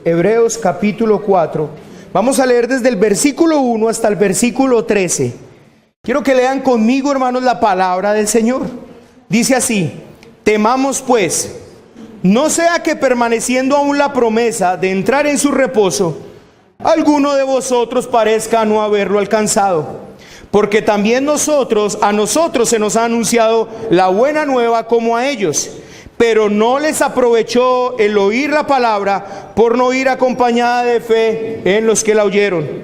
Hebreos capítulo 4. Vamos a leer desde el versículo 1 hasta el versículo 13. Quiero que lean conmigo, hermanos, la palabra del Señor. Dice así: temamos pues, no sea que permaneciendo aún la promesa de entrar en su reposo, alguno de vosotros parezca no haberlo alcanzado. Porque también a nosotros se nos ha anunciado la buena nueva como a ellos. Pero no les aprovechó el oír la palabra por no ir acompañada de fe en los que la oyeron.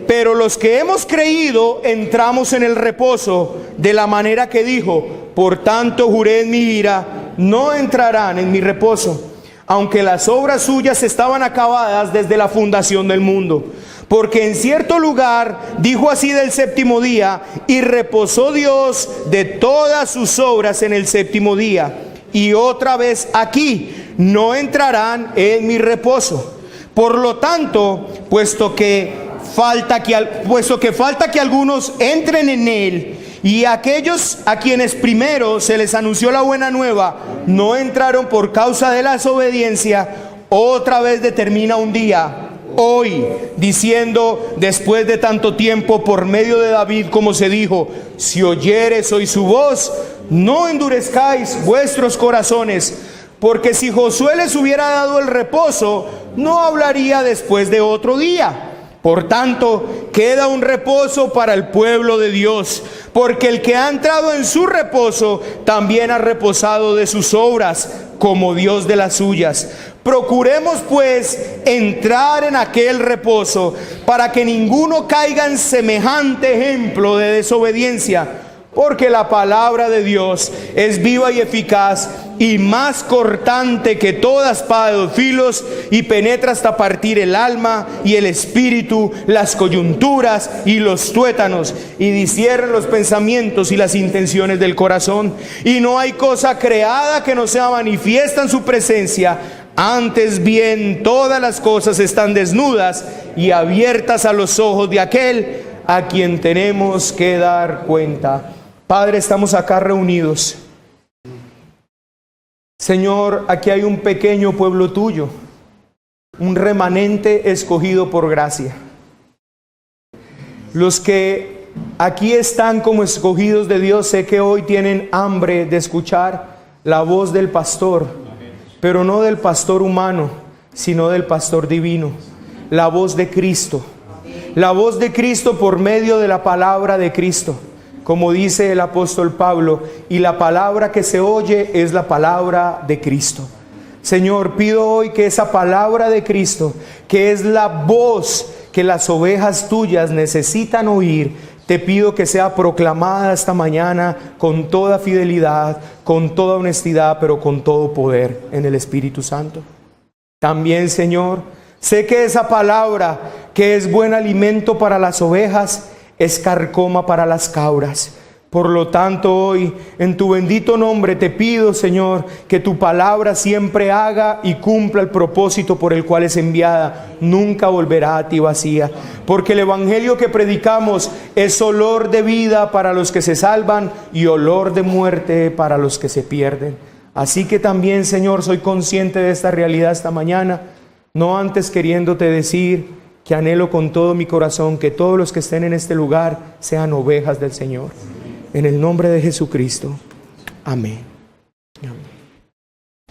Pero los que hemos creído entramos en el reposo de la manera que dijo: por tanto juré en mi ira, no entrarán en mi reposo, aunque las obras suyas estaban acabadas desde la fundación del mundo. Porque en cierto lugar dijo así del séptimo día, y reposó Dios de todas sus obras en el séptimo día. Y otra vez aquí, no entrarán en mi reposo. Por lo tanto, puesto que falta que algunos entren en él, y aquellos a quienes primero se les anunció la buena nueva no entraron por causa de la desobediencia, otra vez determina un día, hoy, diciendo, después de tanto tiempo, por medio de David, como se dijo: si oyereis hoy su voz, no endurezcáis vuestros corazones. Porque si Josué les hubiera dado el reposo, no hablaría después de otro día. Por tanto, queda un reposo para el pueblo de Dios, porque el que ha entrado en su reposo también ha reposado de sus obras, como Dios de las suyas. Procuremos pues entrar en aquel reposo, para que ninguno caiga en semejante ejemplo de desobediencia. Porque la palabra de Dios es viva y eficaz, y más cortante que toda espada de dos filos, y penetra hasta partir el alma y el espíritu, las coyunturas y los tuétanos, y discierne los pensamientos y las intenciones del corazón. Y no hay cosa creada que no sea manifiesta en su presencia. Antes bien, todas las cosas están desnudas y abiertas a los ojos de aquel a quien tenemos que dar cuenta. Padre, estamos acá reunidos. Señor, aquí hay un pequeño pueblo tuyo, un remanente escogido por gracia. Los que aquí están como escogidos de Dios, sé que hoy tienen hambre de escuchar la voz del pastor, pero no del pastor humano, sino del pastor divino, la voz de Cristo. La voz de Cristo por medio de la palabra de Cristo. Como dice el apóstol Pablo, y la palabra que se oye es la palabra de Cristo. Señor, pido hoy que esa palabra de Cristo, que es la voz que las ovejas tuyas necesitan oír, te pido que sea proclamada esta mañana con toda fidelidad, con toda honestidad, pero con todo poder en el Espíritu Santo. También, Señor, sé que esa palabra que es buen alimento para las ovejas, es carcoma para las cabras. Por lo tanto, hoy, en tu bendito nombre, te pido, Señor, que tu palabra siempre haga y cumpla el propósito por el cual es enviada. Nunca volverá a ti vacía. Porque el evangelio que predicamos es olor de vida para los que se salvan y olor de muerte para los que se pierden. Así que también, Señor, soy consciente de esta realidad esta mañana, no antes queriéndote decir que anhelo con todo mi corazón que todos los que estén en este lugar sean ovejas del Señor. En el nombre de Jesucristo. Amén. Amén.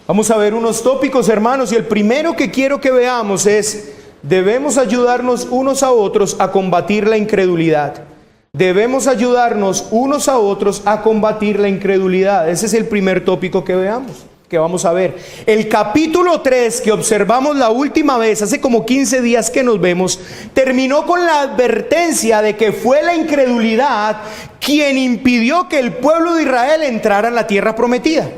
Vamos a ver unos tópicos, hermanos, y el primero que quiero que veamos es: debemos ayudarnos unos a otros a combatir la incredulidad. Debemos ayudarnos unos a otros a combatir la incredulidad. Ese es el primer tópico que vamos a ver. El capítulo 3 que observamos la última vez, hace como 15 días que nos vemos, terminó con la advertencia de que fue la incredulidad quien impidió que el pueblo de Israel entrara en la tierra prometida.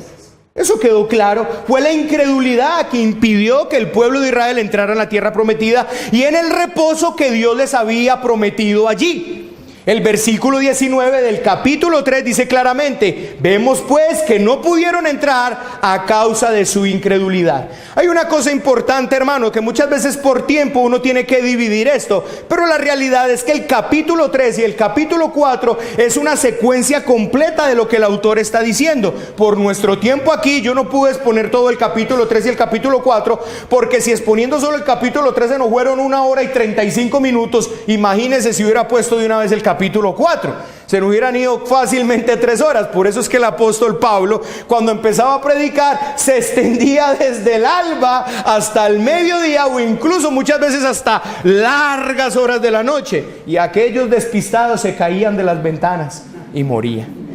Eso quedó claro. Fue la incredulidad que impidió que el pueblo de Israel entrara en la tierra prometida y en el reposo que Dios les había prometido allí. El versículo 19 del capítulo 3 dice claramente: vemos pues que no pudieron entrar a causa de su incredulidad. Hay una cosa importante, hermano, que muchas veces por tiempo uno tiene que dividir esto, pero la realidad es que el capítulo 3 y el capítulo 4 es una secuencia completa de lo que el autor está diciendo. Por nuestro tiempo aquí yo no pude exponer todo el capítulo 3 y el capítulo 4, porque si exponiendo solo el capítulo 3 se nos fueron 1 hora y 35 minutos, imagínense si hubiera puesto de una vez el capítulo 4, se nos hubieran ido fácilmente 3 horas. Por eso es que el apóstol Pablo, cuando empezaba a predicar, se extendía desde el alba hasta el mediodía, o incluso muchas veces hasta largas horas de la noche, y aquellos despistados se caían de las ventanas y morían.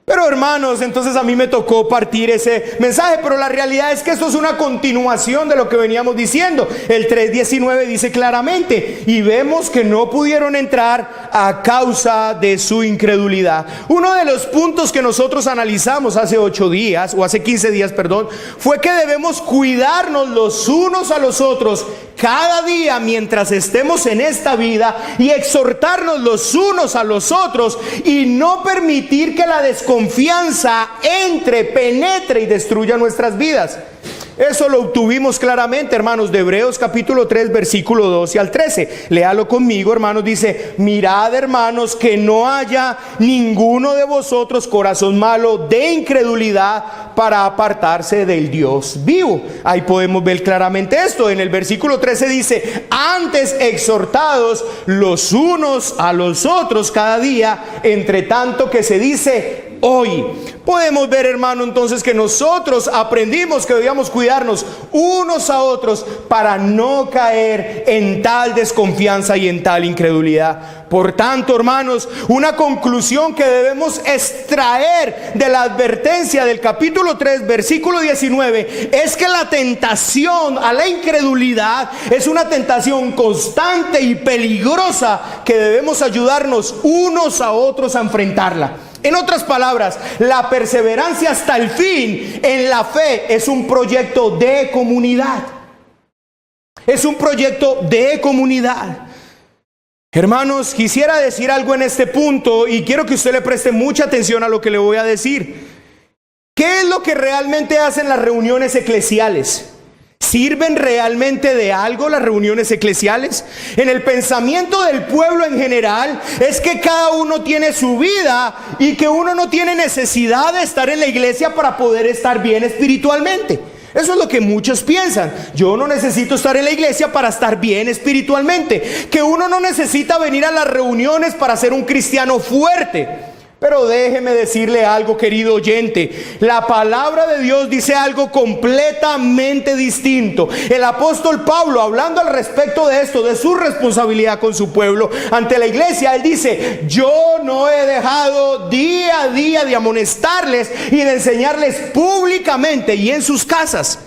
Pero hermanos, entonces a mí me tocó partir ese mensaje, pero la realidad es que esto es una continuación de lo que veníamos diciendo. El 3:19 dice claramente: y vemos que no pudieron entrar a causa de su incredulidad. Uno de los puntos que nosotros analizamos hace 8 días, o hace 15 días, perdón, fue que debemos cuidarnos los unos a los otros cada día mientras estemos en esta vida, y exhortarnos los unos a los otros, y no permitir que la desconfianza entre, penetre y destruya nuestras vidas. Eso lo obtuvimos claramente, hermanos, de Hebreos capítulo 3, versículo 12 al 13. Léalo conmigo, hermanos. Dice: mirad, hermanos, que no haya ninguno de vosotros corazón malo de incredulidad para apartarse del Dios vivo. Ahí podemos ver claramente esto. En el versículo 13 dice: antes exhortados los unos a los otros cada día, entre tanto que se dice hoy. Podemos ver, hermano, entonces que nosotros aprendimos que debíamos cuidarnos unos a otros para no caer en tal desconfianza y en tal incredulidad. Por tanto, hermanos, una conclusión que debemos extraer de la advertencia del capítulo 3, versículo 19, es que la tentación a la incredulidad es una tentación constante y peligrosa, que debemos ayudarnos unos a otros a enfrentarla. En otras palabras, la perseverancia hasta el fin en la fe es un proyecto de comunidad. Es un proyecto de comunidad. Hermanos, quisiera decir algo en este punto, y quiero que usted le preste mucha atención a lo que le voy a decir. ¿Qué es lo que realmente hacen las reuniones eclesiales? ¿Sirven realmente de algo las reuniones eclesiales? En el pensamiento del pueblo en general es que cada uno tiene su vida y que uno no tiene necesidad de estar en la iglesia para poder estar bien espiritualmente. Eso es lo que muchos piensan. Yo no necesito estar en la iglesia para estar bien espiritualmente. Que uno no necesita venir a las reuniones para ser un cristiano fuerte. Pero déjeme decirle algo, querido oyente. La palabra de Dios dice algo completamente distinto. El apóstol Pablo, hablando al respecto de esto, de su responsabilidad con su pueblo ante la iglesia, él dice: yo no he dejado día a día de amonestarles y de enseñarles públicamente y en sus casas.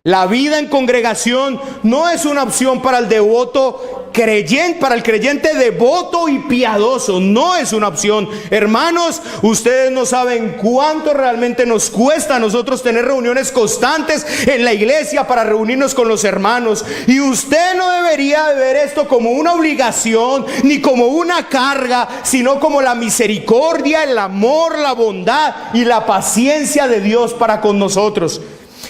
La vida en congregación no es una opción para el devoto creyente, para el creyente devoto y piadoso. No es una opción. Hermanos, ustedes no saben cuánto realmente nos cuesta a nosotros tener reuniones constantes en la iglesia para reunirnos con los hermanos. Y usted no debería de ver esto como una obligación ni como una carga, sino como la misericordia, el amor, la bondad y la paciencia de Dios para con nosotros.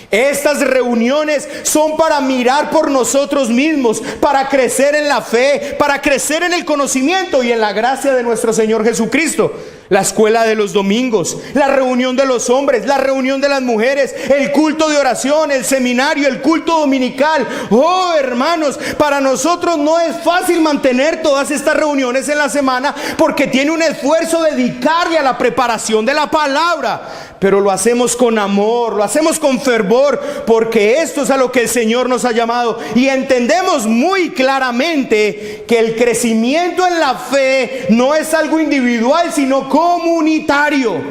Estas reuniones son para mirar por nosotros mismos, para crecer en la fe, para crecer en el conocimiento y en la gracia de nuestro Señor Jesucristo. La escuela de los domingos, la reunión de los hombres, la reunión de las mujeres, el culto de oración, el seminario, el culto dominical. Oh, hermanos, para nosotros no es fácil mantener todas estas reuniones en la semana, porque tiene un esfuerzo dedicarle a la preparación de la palabra. Pero lo hacemos con amor, lo hacemos con fervor, porque esto es a lo que el Señor nos ha llamado. Y entendemos muy claramente que el crecimiento en la fe no es algo individual, sino comunitario.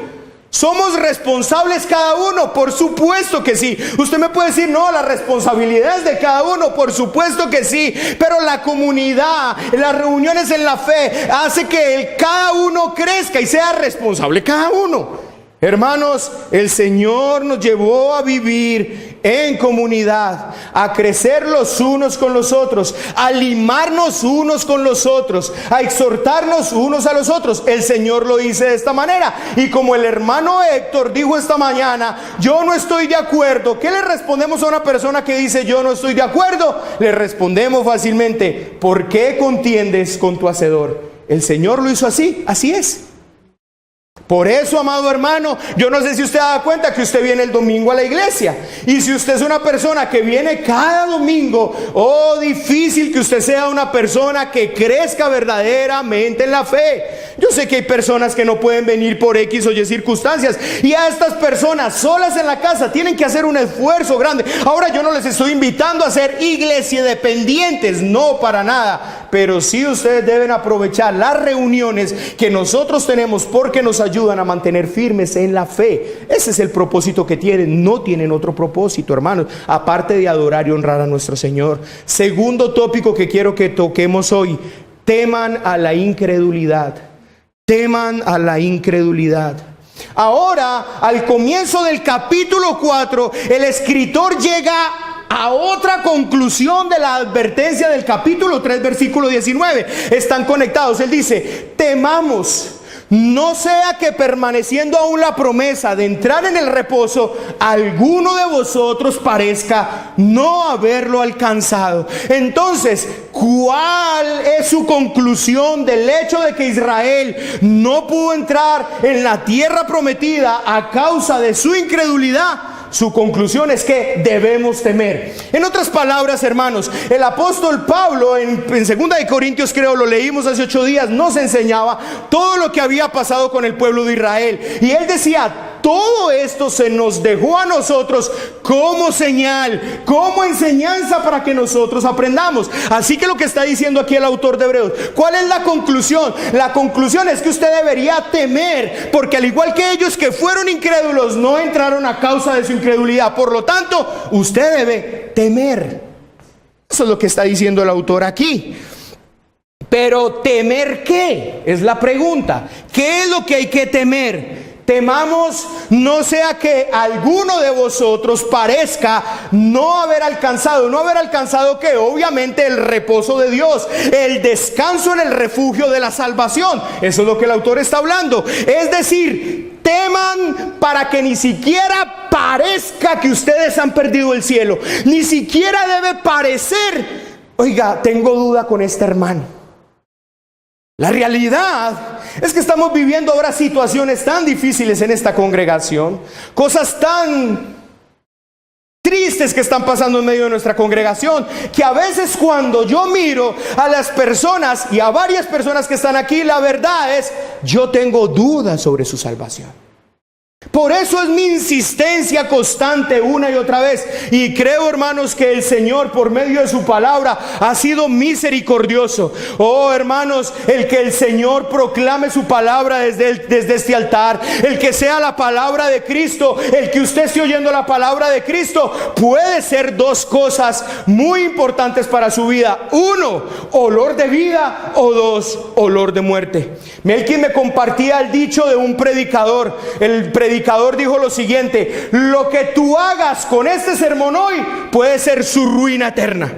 ¿Somos responsables cada uno? Por supuesto que sí. Usted me puede decir: no, la responsabilidad es de cada uno. Por supuesto que sí. Pero la comunidad, las reuniones en la fe, hace que cada uno crezca y sea responsable cada uno. Hermanos, el Señor nos llevó a vivir en comunidad, a crecer los unos con los otros, a limarnos unos con los otros, a exhortarnos unos a los otros. El Señor lo dice de esta manera. Y como el hermano Héctor dijo esta mañana, yo no estoy de acuerdo, ¿qué le respondemos a una persona que dice yo no estoy de acuerdo? Le respondemos fácilmente, ¿por qué contiendes con tu hacedor? El Señor lo hizo así, así es. Por eso, amado hermano, yo no sé si usted da cuenta que usted viene el domingo a la iglesia. Y si usted es una persona que viene cada domingo, oh, difícil que usted sea una persona que crezca verdaderamente en la fe. Yo sé que hay personas que no pueden venir por X o Y circunstancias. Y a estas personas solas en la casa tienen que hacer un esfuerzo grande. Ahora yo no les estoy invitando a ser iglesia dependientes, no para nada. Pero sí ustedes deben aprovechar las reuniones que nosotros tenemos porque nos ayudan a mantener firmes en la fe. Ese es el propósito que tienen, no tienen otro propósito, hermanos, aparte de adorar y honrar a nuestro Señor. Segundo tópico que quiero que toquemos hoy: teman a la incredulidad. Teman a la incredulidad. Ahora, al comienzo del capítulo 4, el escritor llega a otra conclusión de la advertencia del capítulo 3, versículo 19. Están conectados. Él dice: temamos, no sea que permaneciendo aún la promesa de entrar en el reposo, alguno de vosotros parezca no haberlo alcanzado. Entonces, ¿cuál es su conclusión del hecho de que Israel no pudo entrar en la tierra prometida a causa de su incredulidad? Su conclusión es que debemos temer. En otras palabras, hermanos, el apóstol Pablo en 2 de Corintios, creo, lo leímos hace 8 días, nos enseñaba todo lo que había pasado con el pueblo de Israel. Y él decía: todo esto se nos dejó a nosotros como señal, como enseñanza para que nosotros aprendamos. Así que lo que está diciendo aquí el autor de Hebreos, ¿cuál es la conclusión? La conclusión es que usted debería temer, porque al igual que ellos que fueron incrédulos, no entraron a causa de su incredulidad. Por lo tanto, usted debe temer. Eso es lo que está diciendo el autor aquí. Pero ¿temer qué? Es la pregunta. ¿Qué es lo que hay que temer? Temamos no sea que alguno de vosotros parezca no haber alcanzado que obviamente el reposo de Dios, el descanso en el refugio de la salvación. Eso es lo que el autor está hablando. Es decir, teman para que ni siquiera parezca que ustedes han perdido el cielo. Ni siquiera debe parecer: oiga, tengo duda con este hermano. La realidad es que estamos viviendo ahora situaciones tan difíciles en esta congregación, cosas tan tristes que están pasando en medio de nuestra congregación, que a veces cuando yo miro a las personas y a varias personas que están aquí, la verdad es, yo tengo dudas sobre su salvación. Por eso es mi insistencia constante una y otra vez. Y creo, hermanos, que el Señor por medio de su palabra ha sido misericordioso. Oh, hermanos, el que el Señor proclame su palabra desde este altar, el que sea la palabra de Cristo, el que usted esté oyendo la palabra de Cristo, puede ser dos cosas muy importantes para su vida: uno, olor de vida, o dos, olor de muerte. Melqui me compartía el dicho de un predicador. El predicador dijo lo siguiente: lo que tú hagas con este sermón hoy puede ser su ruina eterna.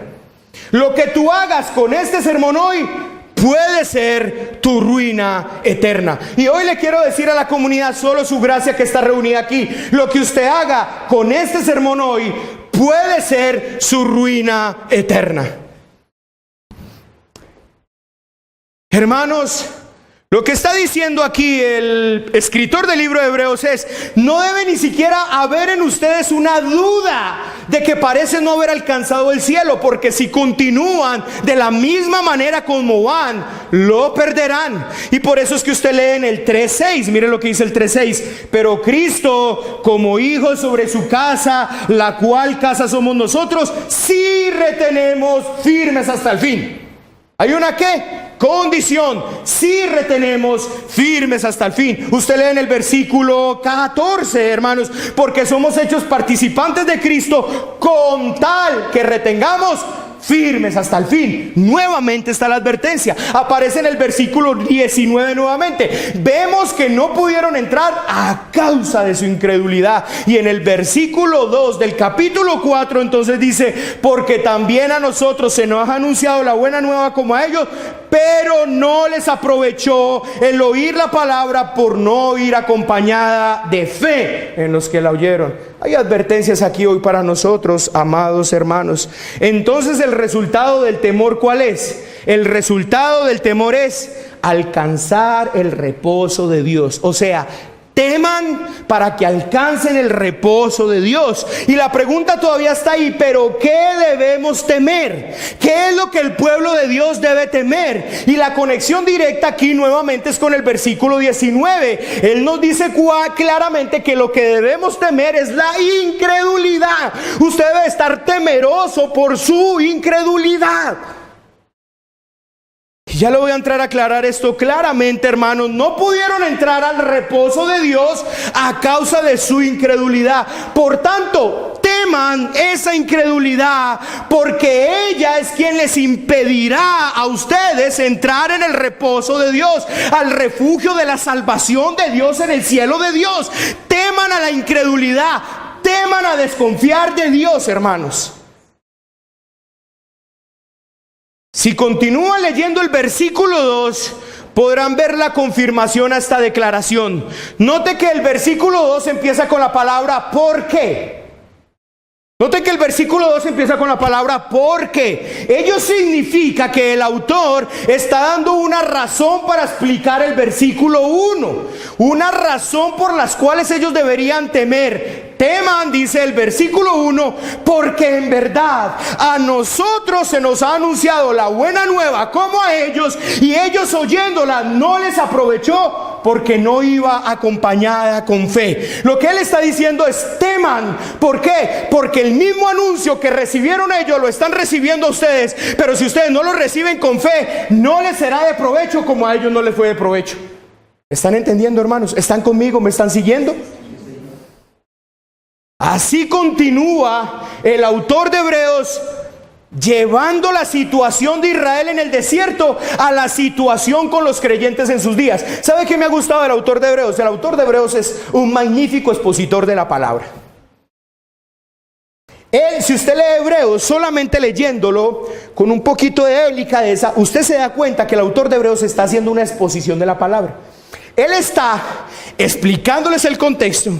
Lo que tú hagas con este sermón hoy puede ser tu ruina eterna. Y hoy le quiero decir a la comunidad, solo su gracia que está reunida aquí, lo que usted haga con este sermón hoy puede ser su ruina eterna. Hermanos, lo que está diciendo aquí el escritor del libro de Hebreos es: no debe ni siquiera haber en ustedes una duda de que parecen no haber alcanzado el cielo, porque si continúan de la misma manera como van, lo perderán. Y por eso es que usted lee en el 3:6, mire lo que dice el 3:6: pero Cristo como hijo sobre su casa, la cual casa somos nosotros, si retenemos firmes hasta el fin. ¿Hay una qué? Condición: si retenemos firmes hasta el fin. Usted lee en el versículo 14, hermanos: porque somos hechos participantes de Cristo con tal que retengamos firmes hasta el fin. Nuevamente está la advertencia. Aparece en el versículo 19 nuevamente. Vemos que no pudieron entrar a causa de su incredulidad. Y en el versículo 2 del capítulo 4 entonces dice: porque también a nosotros se nos ha anunciado la buena nueva como a ellos, pero no les aprovechó el oír la palabra por no ir acompañada de fe en los que la oyeron. Hay advertencias aquí hoy para nosotros, amados hermanos. Entonces, el resultado del temor, ¿cuál es? El resultado del temor es alcanzar el reposo de Dios. O sea, teman para que alcancen el reposo de Dios. Y la pregunta todavía está ahí: ¿pero qué debemos temer? ¿Qué es lo que el pueblo de Dios debe temer? Y la conexión directa aquí nuevamente es con el versículo 19. Él nos dice claramente que lo que debemos temer es la incredulidad. Usted debe estar temeroso por su incredulidad. Ya lo voy a entrar a aclarar esto claramente, hermanos. No pudieron entrar al reposo de Dios a causa de su incredulidad. Por tanto, teman esa incredulidad, porque ella es quien les impedirá a ustedes entrar en el reposo de Dios, al refugio de la salvación de Dios en el cielo de Dios. Teman a la incredulidad, teman a desconfiar de Dios, hermanos. Si continúan leyendo el versículo 2, podrán ver la confirmación a esta declaración. Note que el versículo 2 empieza con la palabra ¿por qué? Note que el versículo 2 empieza con la palabra porque. Ello significa que el autor está dando una razón para explicar el versículo 1. Una razón por las cuales ellos deberían temer. Teman, dice el versículo 1, porque en verdad a nosotros se nos ha anunciado la buena nueva como a ellos, y ellos oyéndola no les aprovechó porque no iba acompañada con fe. Lo que él está diciendo es: teman. ¿Por qué? Porque el mismo anuncio que recibieron ellos lo están recibiendo ustedes, pero si ustedes no lo reciben con fe, no les será de provecho como a ellos no les fue de provecho. ¿Están entendiendo, hermanos? ¿Están conmigo? ¿Me están siguiendo? Así continúa el autor de Hebreos, llevando la situación de Israel en el desierto a la situación con los creyentes en sus días. ¿Sabe qué me ha gustado del autor de Hebreos? El autor de Hebreos es un magnífico expositor de la palabra. Él, si usted lee Hebreos, solamente leyéndolo con un poquito de delicadeza, usted se da cuenta que el autor de Hebreos está haciendo una exposición de la palabra. Él está explicándoles el contexto,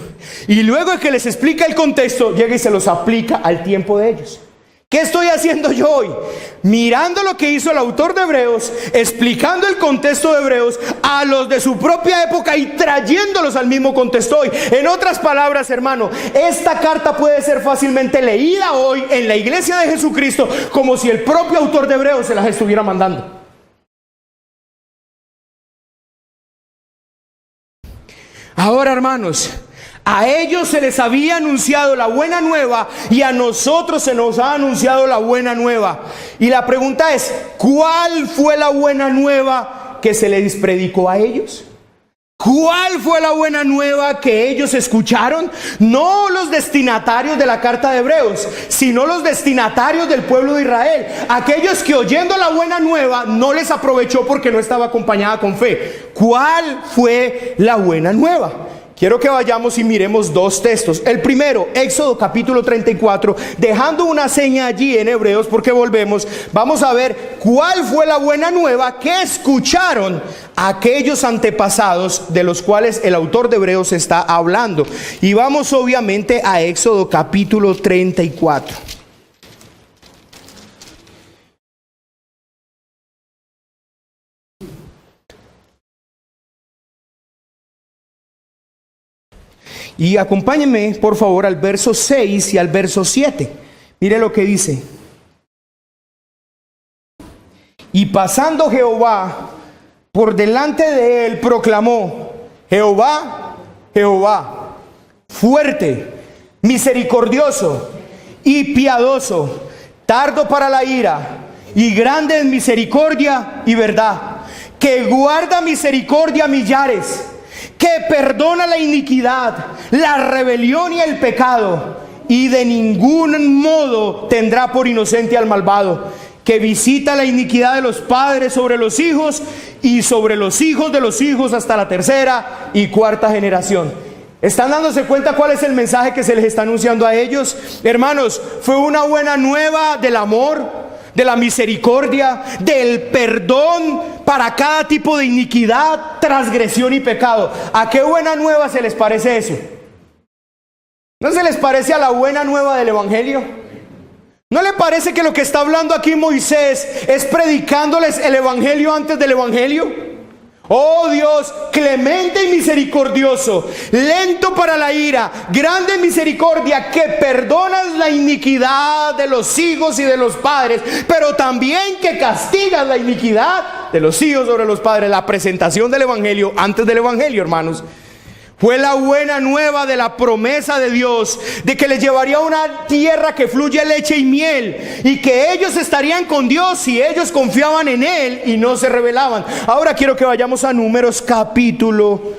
y luego de que les explica el contexto, llega y se los aplica al tiempo de ellos. ¿Qué estoy haciendo yo hoy? Mirando lo que hizo el autor de Hebreos, explicando el contexto de Hebreos a los de su propia época y trayéndolos al mismo contexto hoy. En otras palabras, hermano, esta carta puede ser fácilmente leída hoy en la iglesia de Jesucristo como si el propio autor de Hebreos se las estuviera mandando. Ahora, hermanos, a ellos se les había anunciado la buena nueva y a nosotros se nos ha anunciado la buena nueva. Y la pregunta es: ¿cuál fue la buena nueva que se les predicó a ellos? ¿Cuál fue la buena nueva que ellos escucharon? No los destinatarios de la carta de Hebreos, sino los destinatarios del pueblo de Israel. Aquellos que oyendo la buena nueva no les aprovechó porque no estaba acompañada con fe. ¿Cuál fue la buena nueva? Quiero que vayamos y miremos dos textos. El primero, Éxodo capítulo 34, dejando una seña allí en Hebreos porque volvemos. Vamos a ver cuál fue la buena nueva que escucharon aquellos antepasados de los cuales el autor de Hebreos está hablando. Y vamos obviamente a Éxodo capítulo 34. Y acompáñenme por favor al verso 6 y al verso 7. Mire lo que dice: y pasando Jehová por delante de él, proclamó: Jehová, Jehová, fuerte, misericordioso y piadoso, tardo para la ira y grande en misericordia y verdad, que guarda misericordia a millares, que perdona la iniquidad, la rebelión y el pecado, y de ningún modo tendrá por inocente al malvado, que visita la iniquidad de los padres sobre los hijos y sobre los hijos de los hijos hasta la tercera y cuarta generación. ¿Están dándose cuenta cuál es el mensaje que se les está anunciando a ellos? Hermanos, fue una buena nueva del amor, de la misericordia, del perdón para cada tipo de iniquidad, transgresión y pecado. ¿A qué buena nueva se les parece eso? ¿No se les parece a la buena nueva del Evangelio? ¿No le parece que lo que está hablando aquí Moisés es predicándoles el Evangelio antes del Evangelio? Oh Dios, clemente y misericordioso, lento para la ira, grande en misericordia, que perdonas la iniquidad de los hijos y de los padres, pero también que castigas la iniquidad de los hijos sobre los padres. La presentación del Evangelio antes del Evangelio, hermanos, fue la buena nueva de la promesa de Dios, de que les llevaría a una tierra que fluye leche y miel, y que ellos estarían con Dios si ellos confiaban en Él y no se rebelaban. Ahora quiero que vayamos a Números capítulo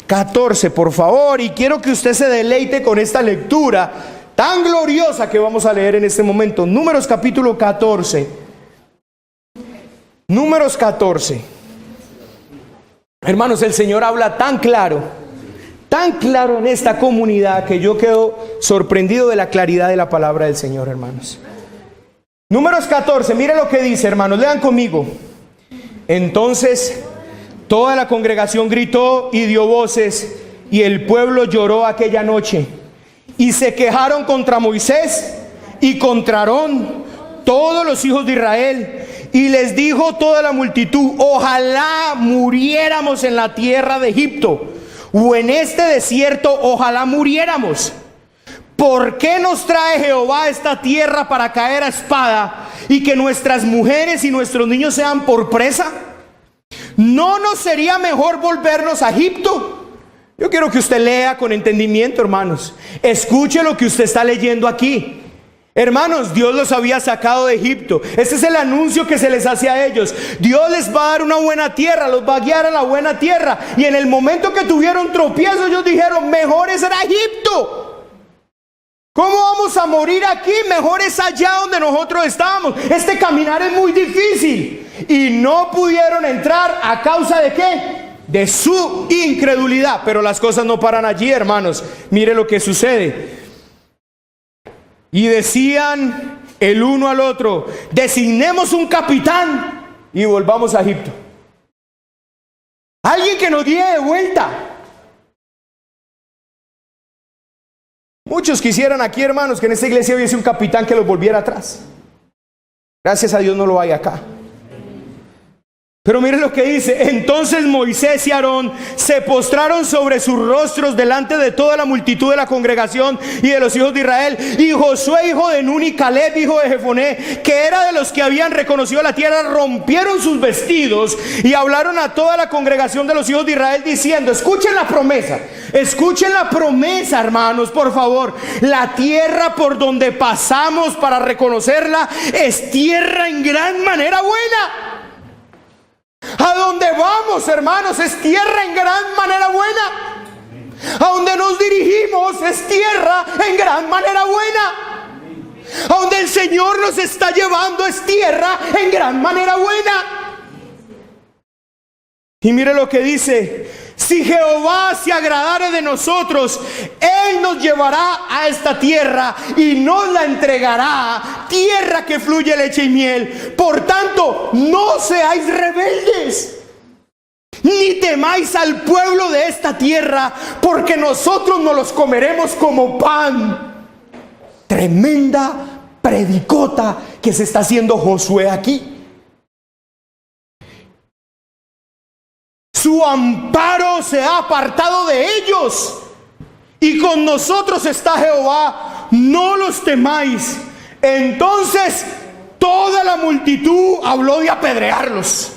14, por favor, y quiero que usted se deleite con esta lectura tan gloriosa que vamos a leer en este momento. Números capítulo 14. Números 14. Hermanos, el Señor habla tan claro en esta comunidad, que yo quedo sorprendido de la claridad de la palabra del Señor, hermanos. Números 14, mire lo que dice, hermanos, lean conmigo. Entonces toda la congregación gritó y dio voces, y el pueblo lloró aquella noche, y se quejaron contra Moisés y contra Aarón todos los hijos de Israel. Y les dijo toda la multitud: ojalá muriéramos en la tierra de Egipto, o en este desierto, ojalá muriéramos. ¿Por qué nos trae Jehová a esta tierra para caer a espada, y que nuestras mujeres y nuestros niños sean por presa? ¿No nos sería mejor volvernos a Egipto? Yo quiero que usted lea con entendimiento, hermanos. Escuche lo que usted está leyendo aquí. Hermanos, Dios los había sacado de Egipto. Este es el anuncio que se les hace a ellos. Dios les va a dar una buena tierra, los va a guiar a la buena tierra. Y en el momento que tuvieron tropiezo, ellos dijeron: mejor es Egipto. ¿Cómo vamos a morir aquí? Mejor es allá donde nosotros estábamos. Este caminar es muy difícil. Y no pudieron entrar, ¿a causa de qué? De su incredulidad. Pero las cosas no paran allí, hermanos. Mire lo que sucede. Y decían el uno al otro: designemos un capitán y volvamos a Egipto. Alguien que nos guíe de vuelta. Muchos quisieran aquí, hermanos, que en esta iglesia hubiese un capitán que los volviera atrás. Gracias a Dios no lo hay acá. Pero miren lo que dice. Entonces Moisés y Aarón se postraron sobre sus rostros delante de toda la multitud de la congregación y de los hijos de Israel. Y Josué, hijo de Nun, y Caleb, hijo de Jefoné, que era de los que habían reconocido la tierra, rompieron sus vestidos y hablaron a toda la congregación de los hijos de Israel diciendo: escuchen la promesa, hermanos, por favor. La tierra por donde pasamos para reconocerla es tierra en gran manera buena. A donde vamos, hermanos, es tierra en gran manera buena. A donde nos dirigimos es tierra en gran manera buena. A donde el Señor nos está llevando es tierra en gran manera buena. Y mire lo que dice: si Jehová se agradare de nosotros, Él nos llevará a esta tierra y nos la entregará, tierra que fluye leche y miel. Por tanto, no seáis rebeldes, ni temáis al pueblo de esta tierra, porque nosotros nos los comeremos como pan. Tremenda predicota que se está haciendo Josué aquí. Su amparo se ha apartado de ellos, y con nosotros está Jehová, no los temáis. Entonces toda la multitud habló de apedrearlos.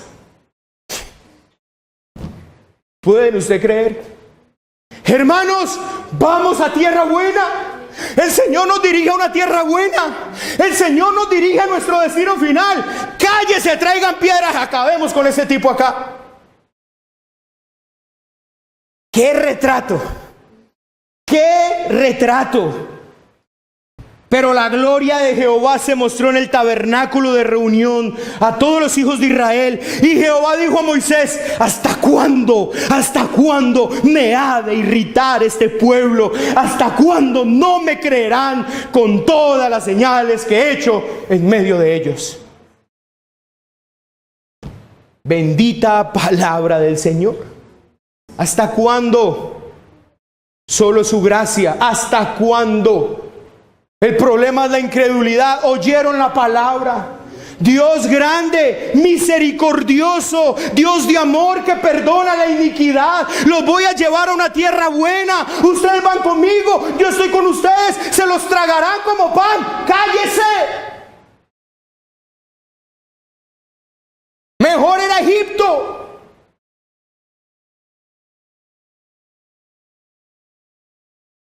¿Pueden usted creer? Hermanos, vamos a tierra buena. El Señor nos dirige a una tierra buena. El Señor nos dirige a nuestro destino final. Cállese, traigan piedras, acabemos con ese tipo acá. ¡Qué retrato! ¡Qué retrato! Pero la gloria de Jehová se mostró en el tabernáculo de reunión a todos los hijos de Israel. Y Jehová dijo a Moisés: ¿hasta cuándo? ¿Hasta cuándo me ha de irritar este pueblo? ¿Hasta cuándo no me creerán con todas las señales que he hecho en medio de ellos? Bendita palabra del Señor. ¿Hasta cuándo? Solo su gracia. ¿Hasta cuándo? El problema es la incredulidad. Oyeron la palabra. Dios grande, misericordioso, Dios de amor que perdona la iniquidad. Los voy a llevar a una tierra buena. Ustedes van conmigo, yo estoy con ustedes. Se los tragarán como pan. ¡Cállese! Mejor era Egipto.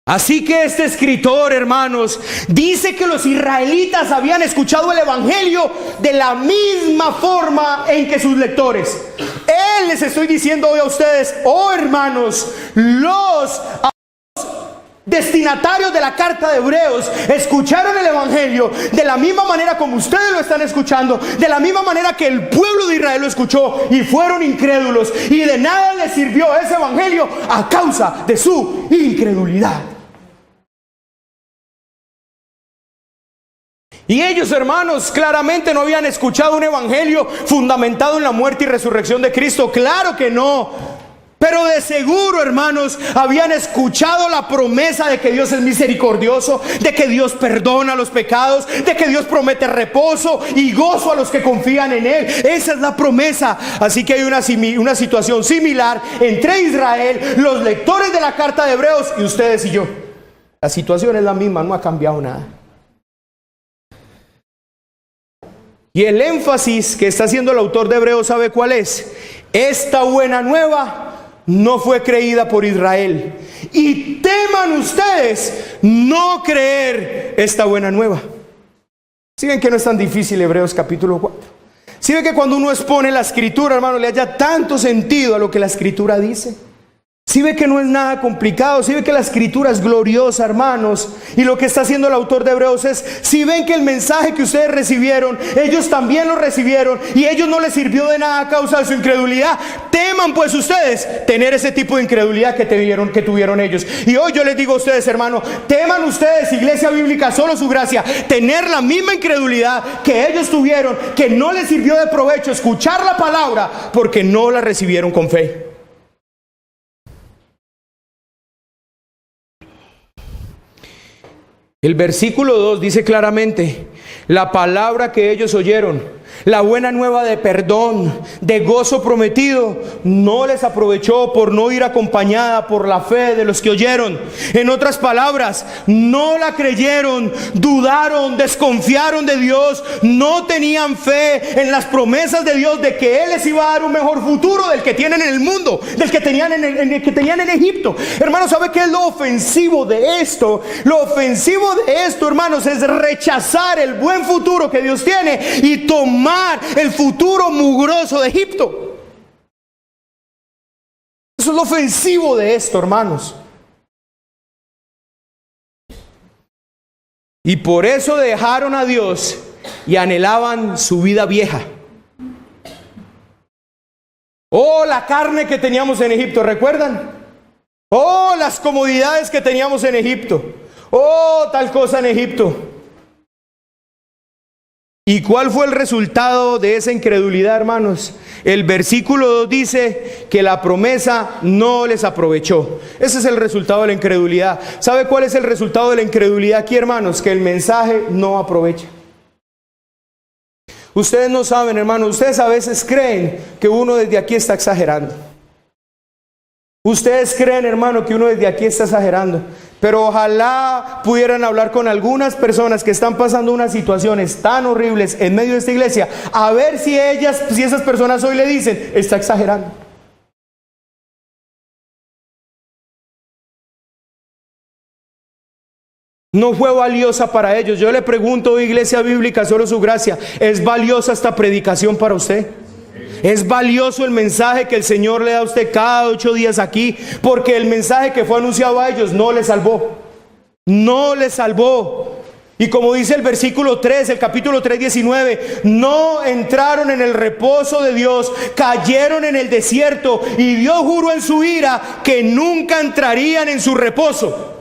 Así que este escritor, hermanos, dice que los israelitas habían escuchado el evangelio de la misma forma en que sus lectores. Él les estoy diciendo hoy a ustedes: oh hermanos, los destinatarios de la carta de Hebreos escucharon el evangelio de la misma manera como ustedes lo están escuchando, de la misma manera que el pueblo de Israel lo escuchó, y fueron incrédulos, y de nada les sirvió ese evangelio a causa de su incredulidad. Y ellos, hermanos, claramente no habían escuchado un evangelio fundamentado en la muerte y resurrección de Cristo. Claro que no. Pero de seguro, hermanos, habían escuchado la promesa de que Dios es misericordioso, de que Dios perdona los pecados, de que Dios promete reposo y gozo a los que confían en Él. Esa es la promesa. Así que hay una situación similar entre Israel, los lectores de la carta de Hebreos, y ustedes y yo. La situación es la misma, no ha cambiado nada. Y el énfasis que está haciendo el autor de Hebreos, ¿sabe cuál es? Esta buena nueva no fue creída por Israel. Y teman ustedes no creer esta buena nueva. ¿Sí ven que no es tan difícil Hebreos capítulo 4? ¿Sí ven que cuando uno expone la escritura, hermano, le haya tanto sentido a lo que la escritura dice? ¿Sí ve que no es nada complicado? ¿Sí ve que la escritura es gloriosa, hermanos? Y lo que está haciendo el autor de Hebreos es: si ven que el mensaje que ustedes recibieron, ellos también lo recibieron, y a ellos no les sirvió de nada a causa de su incredulidad, teman pues ustedes tener ese tipo de incredulidad que tuvieron ellos. Y hoy yo les digo a ustedes, hermano, teman ustedes, Iglesia Bíblica, solo su gracia, tener la misma incredulidad que ellos tuvieron, que no les sirvió de provecho escuchar la palabra porque no la recibieron con fe. El versículo 2 dice claramente: la palabra que ellos oyeron, la buena nueva de perdón, de gozo prometido, no les aprovechó por no ir acompañada por la fe de los que oyeron. En otras palabras, no la creyeron, dudaron, desconfiaron de Dios, no tenían fe en las promesas de Dios de que Él les iba a dar un mejor futuro del que tienen en el mundo, del que tenían en Egipto. Hermanos, ¿sabe qué es lo ofensivo de esto? Lo ofensivo de esto, hermanos, es rechazar el buen futuro que Dios tiene y tomar el futuro mugroso de Egipto. Eso es lo ofensivo de esto, hermanos. Y por eso dejaron a Dios y anhelaban su vida vieja. Oh, la carne que teníamos en Egipto, ¿recuerdan? Oh, las comodidades que teníamos en Egipto. Oh, tal cosa en Egipto. ¿Y cuál fue el resultado de esa incredulidad, hermanos? El versículo 2 dice que la promesa no les aprovechó. Ese es el resultado de la incredulidad. ¿Sabe cuál es el resultado de la incredulidad aquí, hermanos? Que el mensaje no aprovecha. Ustedes no saben, hermanos, ustedes a veces creen que uno desde aquí está exagerando. Ustedes creen, hermano, que uno desde aquí está exagerando. Pero ojalá pudieran hablar con algunas personas que están pasando unas situaciones tan horribles en medio de esta iglesia, a ver si esas personas hoy le dicen: está exagerando. No fue valiosa para ellos. Yo le pregunto, Iglesia Bíblica, solo su gracia, ¿es valiosa esta predicación para usted? ¿Es valioso el mensaje que el Señor le da a usted cada 8 días aquí? Porque el mensaje que fue anunciado a ellos no les salvó. No les salvó. Y como dice el versículo 3, el capítulo 3, 19, no entraron en el reposo de Dios, cayeron en el desierto, y Dios juró en su ira que nunca entrarían en su reposo.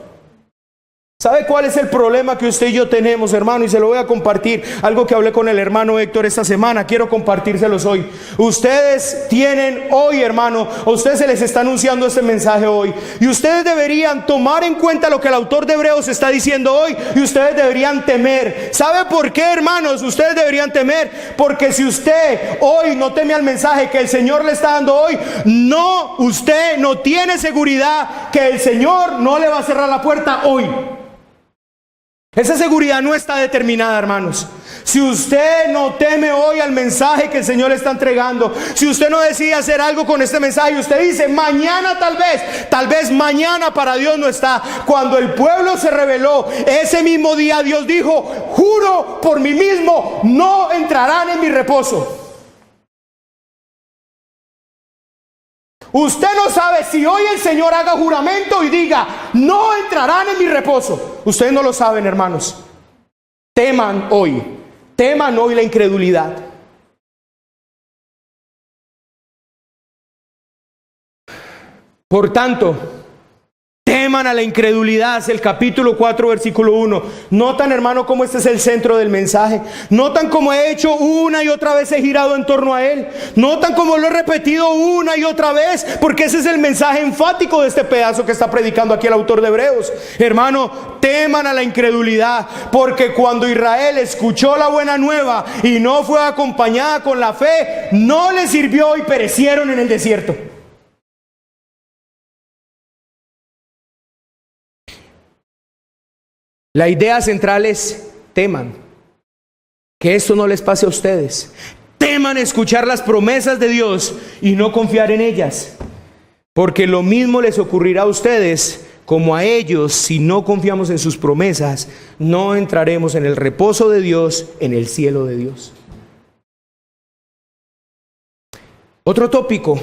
¿Sabe cuál es el problema que usted y yo tenemos, hermano? Y se lo voy a compartir, algo que hablé con el hermano Héctor esta semana, quiero compartírselos hoy. Ustedes tienen hoy, hermano, a ustedes se les está anunciando este mensaje hoy, y ustedes deberían tomar en cuenta lo que el autor de Hebreos está diciendo hoy, y ustedes deberían temer. ¿Sabe por qué, hermanos? Ustedes deberían temer, porque si usted hoy no teme al mensaje que el Señor le está dando hoy, usted no tiene seguridad que el Señor no le va a cerrar la puerta hoy. Esa seguridad no está determinada, hermanos. Si usted no teme hoy al mensaje que el Señor le está entregando, si usted no decide hacer algo con este mensaje y usted dice, mañana tal vez mañana para Dios no está. Cuando el pueblo se rebeló, ese mismo día Dios dijo, juro por mí mismo, no entrarán en mi reposo. Usted no sabe si hoy el Señor haga juramento y diga, no entrarán en mi reposo. Ustedes no lo saben, hermanos. Teman hoy la incredulidad. Por tanto, teman a la incredulidad. Es el capítulo 4, versículo 1. Notan, hermano, cómo este es el centro del mensaje. Notan cómo he hecho una y otra vez, he girado en torno a él. Notan cómo lo he repetido una y otra vez, porque ese es el mensaje enfático de este pedazo que está predicando aquí el autor de Hebreos. Hermano, teman a la incredulidad, porque cuando Israel escuchó la buena nueva y no fue acompañada con la fe, no les sirvió y perecieron en el desierto. La idea central es, teman que esto no les pase a ustedes. Teman escuchar las promesas de Dios y no confiar en ellas, porque lo mismo les ocurrirá a ustedes como a ellos. Si no confiamos en sus promesas, no entraremos en el reposo de Dios, en el cielo de Dios. Otro tópico,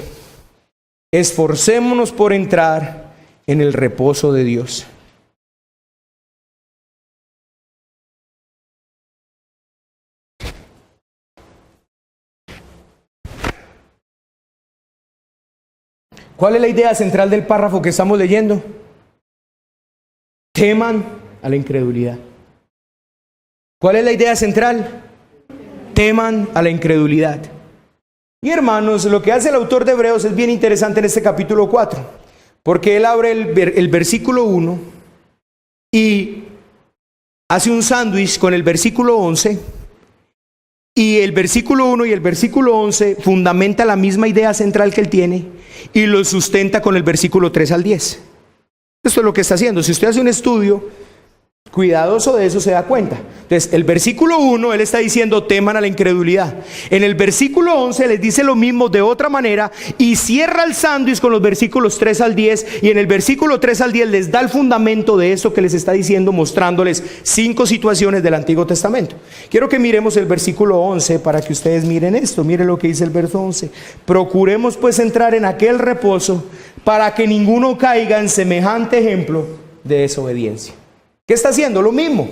esforcémonos por entrar en el reposo de Dios. ¿Cuál es la idea central del párrafo que estamos leyendo? Teman a la incredulidad. ¿Cuál es la idea central? Teman a la incredulidad. Y hermanos, lo que hace el autor de Hebreos es bien interesante en este capítulo 4, porque él abre el versículo 1 y hace un sándwich con el versículo 11, y el versículo 1 y el versículo 11 fundamenta la misma idea central que él tiene y lo sustenta con el versículo 3 al 10. Esto es lo que está haciendo. Si usted hace un estudio cuidadoso de eso, se da cuenta. Entonces, el versículo 1, él está diciendo, teman a la incredulidad. En el versículo 11 les dice lo mismo de otra manera y cierra el sándwich con los versículos 3 al 10. Y en el versículo 3 al 10 les da el fundamento de eso que les está diciendo, mostrándoles 5 situaciones del Antiguo Testamento. Quiero que miremos el versículo 11 para que ustedes miren esto. Miren lo que dice el verso 11. Procuremos pues entrar en aquel reposo para que ninguno caiga en semejante ejemplo de desobediencia. ¿Qué está haciendo? Lo mismo.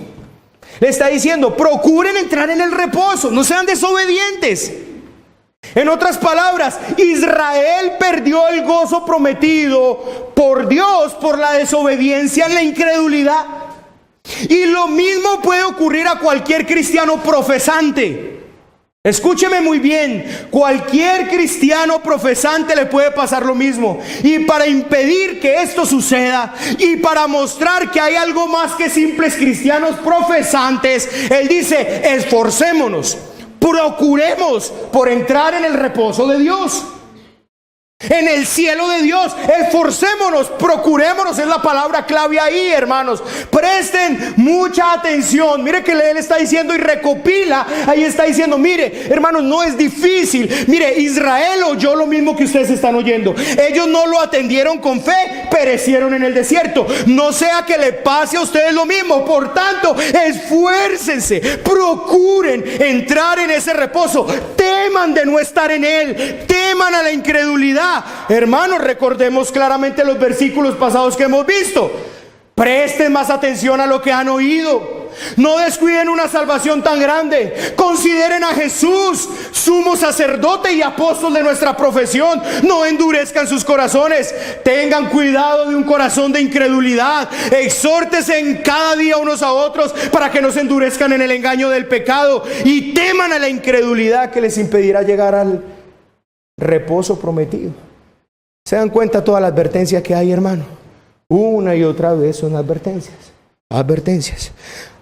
Le está diciendo, procuren entrar en el reposo, no sean desobedientes. En otras palabras, Israel perdió el gozo prometido por Dios por la desobediencia en la incredulidad. Y lo mismo puede ocurrir a cualquier cristiano profesante. Escúcheme muy bien, cualquier cristiano profesante le puede pasar lo mismo. Y para impedir que esto suceda y para mostrar que hay algo más que simples cristianos profesantes, él dice, esforcémonos, procuremos por entrar en el reposo de Dios, en el cielo de Dios. Esforcémonos, procurémonos, es la palabra clave ahí, hermanos. Presten mucha atención. Mire que él está diciendo y recopila. Ahí está diciendo, mire, hermanos, no es difícil. Mire, Israel oyó lo mismo que ustedes están oyendo. Ellos no lo atendieron con fe, perecieron en el desierto. No sea que le pase a ustedes lo mismo. Por tanto, esfuércense, procuren entrar en ese reposo. Teman de no estar en él. Teman a la incredulidad. Hermanos, recordemos claramente los versículos pasados que hemos visto. Presten más atención a lo que han oído. No descuiden una salvación tan grande. Consideren a Jesús, sumo sacerdote y apóstol de nuestra profesión. No endurezcan sus corazones. Tengan cuidado de un corazón de incredulidad. Exhórtense en cada día unos a otros para que no se endurezcan en el engaño del pecado y teman a la incredulidad que les impedirá llegar al reposo prometido. ¿Se dan cuenta toda la advertencia que hay, hermano? Una y otra vez son advertencias. Advertencias.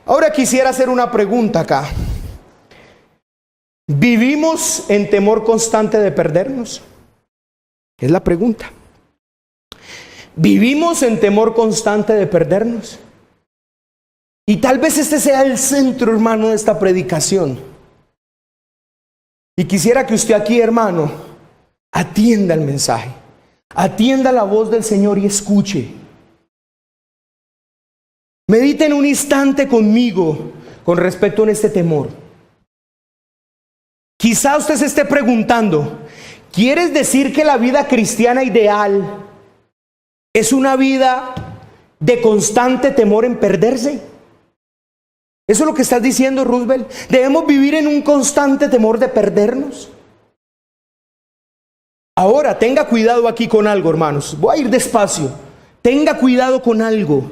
Ahora quisiera hacer una pregunta acá. ¿Vivimos en temor constante de perdernos? Es la pregunta. ¿Vivimos en temor constante de perdernos? Y tal vez este sea el centro, hermano, de esta predicación. Y quisiera que usted aquí, hermano, atienda el mensaje. Atienda la voz del Señor y escuche. Medite en un instante conmigo con respecto a este temor. Quizá usted se esté preguntando, ¿quieres decir que la vida cristiana ideal es una vida de constante temor en perderse? ¿Eso es lo que estás diciendo, Roosevelt? ¿Debemos vivir en un constante temor de perdernos? Ahora, tenga cuidado aquí con algo, hermanos. Voy a ir despacio. Tenga cuidado con algo.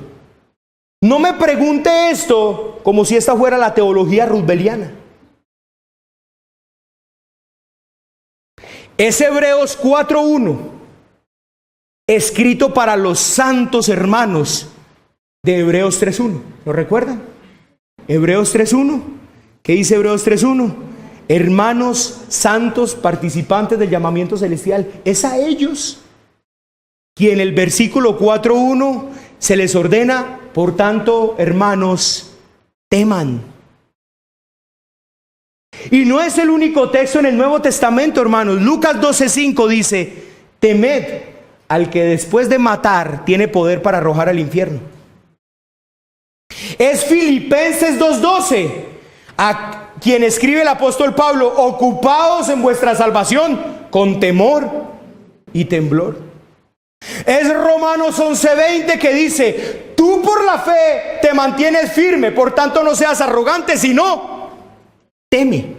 No me pregunte esto como si esta fuera la teología rooseveltiana. Es Hebreos 4:1, escrito para los santos hermanos de Hebreos 3:1. ¿Lo recuerdan? Hebreos 3:1. ¿Qué dice Hebreos 3:1? Hermanos santos, participantes del llamamiento celestial. Es a ellos quien el versículo 4:1 se les ordena. Por tanto, hermanos, teman. Y no es el único texto en el Nuevo Testamento, hermanos. Lucas 12:5 dice: temed al que después de matar tiene poder para arrojar al infierno. Es Filipenses 2:12, a quien escribe el apóstol Pablo: ocupaos en vuestra salvación con temor y temblor. Es Romanos 11:20 que dice: tú por la fe te mantienes firme, por tanto no seas arrogante, sino teme.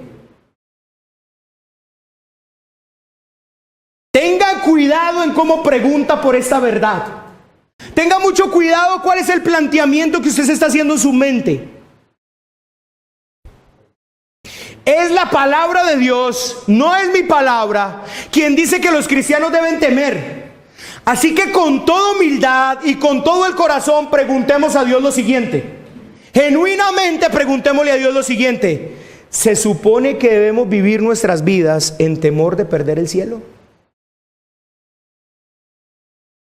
Tenga cuidado en cómo pregunta por esta verdad. Tenga mucho cuidado cuál es el planteamiento que usted se está haciendo en su mente. Es la palabra de Dios, no es mi palabra, quien dice que los cristianos deben temer. Así que con toda humildad y con todo el corazón preguntemos a Dios lo siguiente. Genuinamente preguntémosle a Dios lo siguiente: ¿se supone que debemos vivir nuestras vidas en temor de perder el cielo?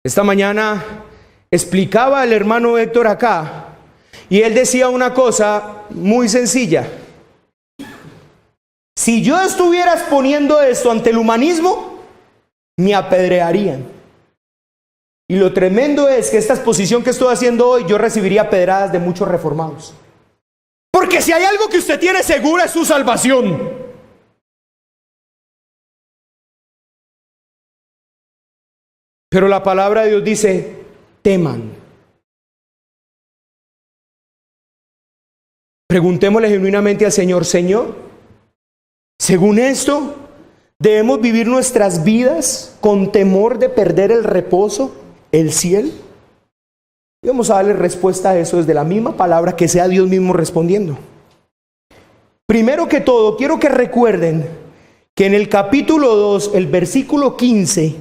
Esta mañana explicaba el hermano Héctor acá, y él decía una cosa muy sencilla. Si yo estuviera exponiendo esto ante el humanismo, me apedrearían. Y lo tremendo es que esta exposición que estoy haciendo hoy, yo recibiría pedradas de muchos reformados. Porque si hay algo que usted tiene segura es su salvación. Pero la palabra de Dios dice: teman. Preguntémosle genuinamente al Señor: Señor, según esto, ¿debemos vivir nuestras vidas con temor de perder el reposo, el cielo? Y vamos a darle respuesta a eso desde la misma palabra, que sea Dios mismo respondiendo. Primero que todo, quiero que recuerden que en el capítulo 2, el versículo 15,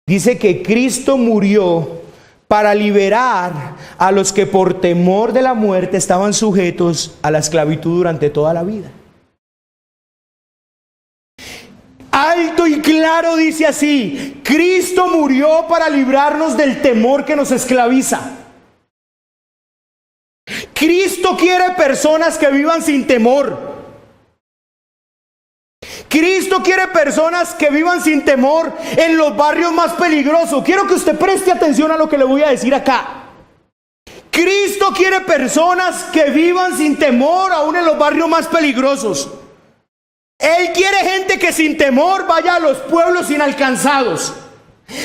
dice que Cristo murió para liberar a los que por temor de la muerte estaban sujetos a la esclavitud durante toda la vida. Alto y claro dice así: Cristo murió para librarnos del temor que nos esclaviza. Cristo quiere personas que vivan sin temor. Cristo quiere personas que vivan sin temor en los barrios más peligrosos. Quiero que usted preste atención a lo que le voy a decir acá. Cristo quiere personas que vivan sin temor aún en los barrios más peligrosos. Él quiere gente que sin temor vaya a los pueblos inalcanzados.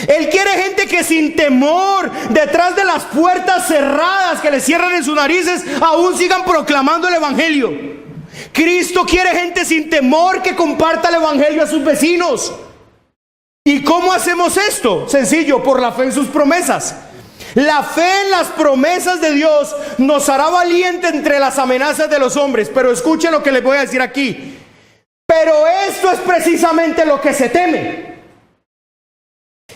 Él quiere gente que sin temor, detrás de las puertas cerradas que le cierran en sus narices, aún sigan proclamando el evangelio. Cristo quiere gente sin temor que comparta el evangelio a sus vecinos. ¿Y cómo hacemos esto? Sencillo, por la fe en sus promesas. La fe en las promesas de Dios nos hará valiente entre las amenazas de los hombres. Pero escuchen lo que les voy a decir aquí. Pero esto es precisamente lo que se teme.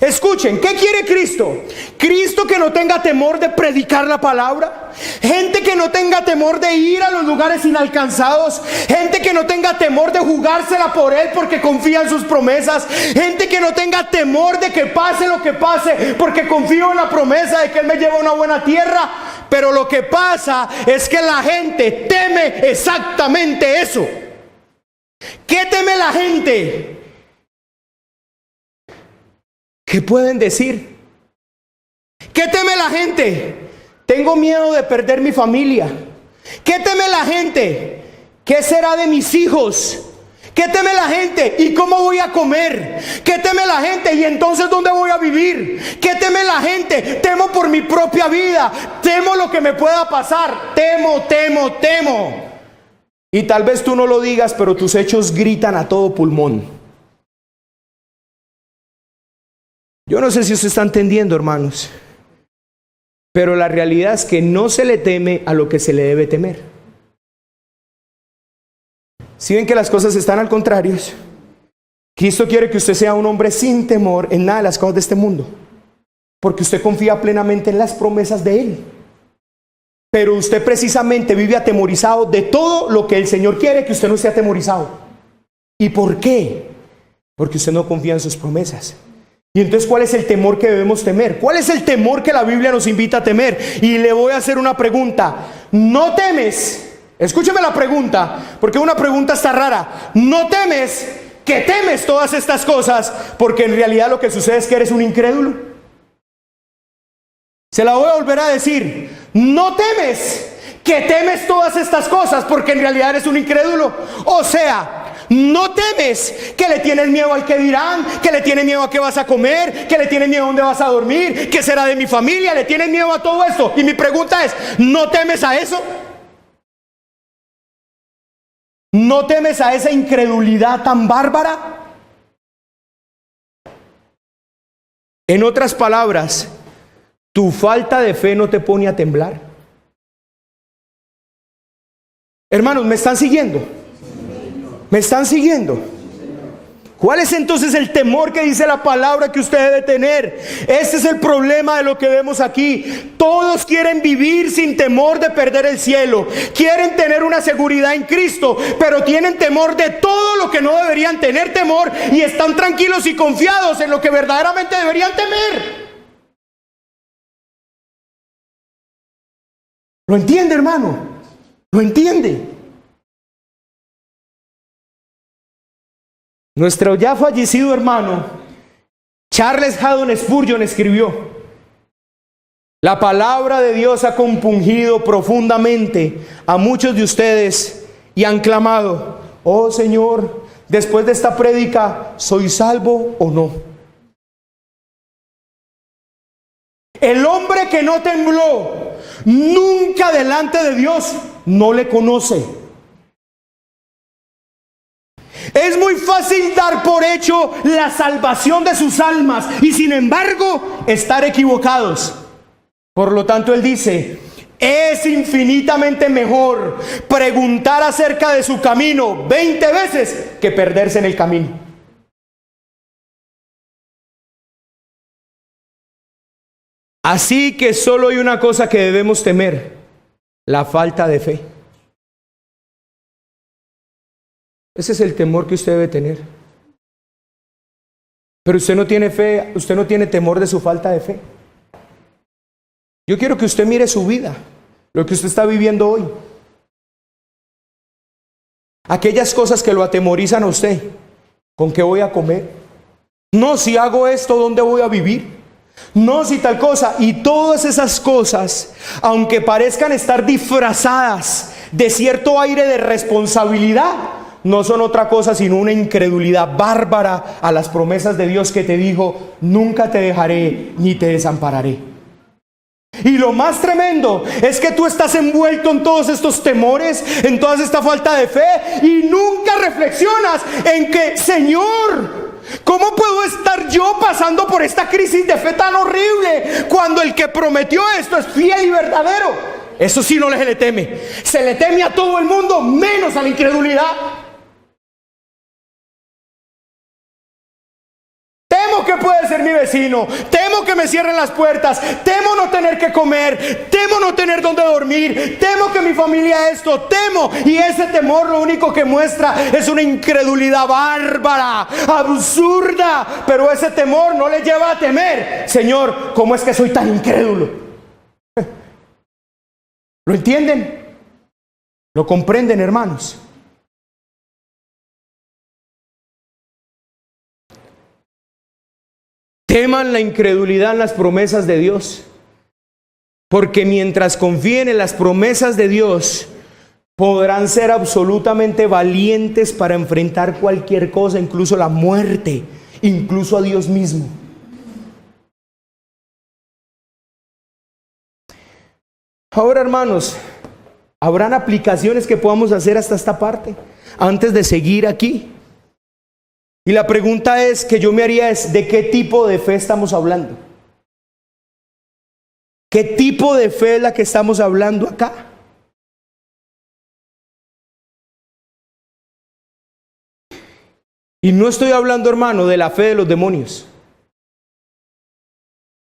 Escuchen, ¿qué quiere Cristo? Cristo que no tenga temor de predicar la palabra, gente que no tenga temor de ir a los lugares inalcanzados, gente que no tenga temor de jugársela por Él porque confía en sus promesas, gente que no tenga temor de que pase lo que pase porque confío en la promesa de que Él me lleva a una buena tierra. Pero lo que pasa es que la gente teme exactamente eso. ¿Qué teme la gente? ¿Qué pueden decir? ¿Qué teme la gente? Tengo miedo de perder mi familia. ¿Qué teme la gente? ¿Qué será de mis hijos? ¿Qué teme la gente? ¿Y cómo voy a comer? ¿Qué teme la gente? ¿Y entonces dónde voy a vivir? ¿Qué teme la gente? Temo por mi propia vida. Temo lo que me pueda pasar. Temo. Y tal vez tú no lo digas, pero tus hechos gritan a todo pulmón. Yo no sé si usted está entendiendo, hermanos, pero la realidad es que no se le teme a lo que se le debe temer. Si ven que las cosas están al contrario, Cristo quiere que usted sea un hombre sin temor en nada de las cosas de este mundo, porque usted confía plenamente en las promesas de Él. Pero usted precisamente vive atemorizado de todo lo que el Señor quiere que usted no esté atemorizado. ¿Y por qué? Porque usted no confía en sus promesas. Y entonces, ¿cuál es el temor que debemos temer? ¿Cuál es el temor que la Biblia nos invita a temer? Y le voy a hacer una pregunta. ¿No temes? Escúcheme la pregunta, porque una pregunta está rara. ¿No temes que temes todas estas cosas? Porque en realidad lo que sucede es que eres un incrédulo. Se la voy a volver a decir. ¿No temes que temes todas estas cosas? Porque en realidad eres un incrédulo. O sea, no temes que le tienes miedo al que dirán, que le tienes miedo a qué vas a comer, que le tienes miedo a dónde vas a dormir, qué será de mi familia, le tienes miedo a todo esto. Y mi pregunta es, ¿no temes a eso? ¿No temes a esa incredulidad tan bárbara? En otras palabras, ¿tu falta de fe no te pone a temblar? Hermanos, ¿me están siguiendo? ¿Me están siguiendo? ¿Cuál es entonces el temor que dice la palabra que usted debe tener? Este es el problema de lo que vemos aquí. Todos quieren vivir sin temor de perder el cielo. Quieren tener una seguridad en Cristo, pero tienen temor de todo lo que no deberían tener temor y están tranquilos y confiados en lo que verdaderamente deberían temer. ¿Lo entiende, hermano? ¿Lo entiende? Nuestro ya fallecido hermano Charles Haddon Spurgeon escribió: la palabra de Dios ha compungido profundamente a muchos de ustedes y han clamado: oh Señor, después de esta prédica, ¿soy salvo o no? El hombre que no tembló nunca delante de Dios no le conoce. Es muy fácil dar por hecho la salvación de sus almas y sin embargo estar equivocados. Por lo tanto, él dice: es infinitamente mejor preguntar acerca de su camino 20 veces que perderse en el camino. Así que solo hay una cosa que debemos temer: la falta de fe. Ese es el temor que usted debe tener. Pero usted no tiene fe, usted no tiene temor de su falta de fe. Yo quiero que usted mire su vida, lo que usted está viviendo hoy. Aquellas cosas que lo atemorizan a usted. ¿Con qué voy a comer? No, si hago esto, ¿dónde voy a vivir? No, si tal cosa. Y todas esas cosas, aunque parezcan estar disfrazadas de cierto aire de responsabilidad, no son otra cosa sino una incredulidad bárbara a las promesas de Dios, que te dijo: nunca te dejaré ni te desampararé. Y lo más tremendo es que tú estás envuelto en todos estos temores, en toda esta falta de fe, y nunca reflexionas en que, Señor, ¿cómo puedo estar yo pasando por esta crisis de fe tan horrible cuando el que prometió esto es fiel y verdadero? Eso sí no se le teme. Se le teme a todo el mundo, menos a la incredulidad. Temo que puede ser mi vecino, temo que me cierren las puertas, temo no tener que comer, temo no tener dónde dormir, temo que mi familia esto, temo. Y ese temor lo único que muestra es una incredulidad bárbara, absurda. Pero ese temor no le lleva a temer. Señor, ¿cómo es que soy tan incrédulo? ¿Lo entienden? ¿Lo comprenden, hermanos? Teman la incredulidad en las promesas de Dios, porque mientras confíen en las promesas de Dios, podrán ser absolutamente valientes para enfrentar cualquier cosa, incluso la muerte, incluso a Dios mismo. Ahora, hermanos, ¿habrán aplicaciones que podamos hacer hasta esta parte antes de seguir aquí? Y la pregunta es que yo me haría es: ¿de qué tipo de fe estamos hablando? ¿Qué tipo de fe es la que estamos hablando acá? Y no estoy hablando, hermano, de la fe de los demonios.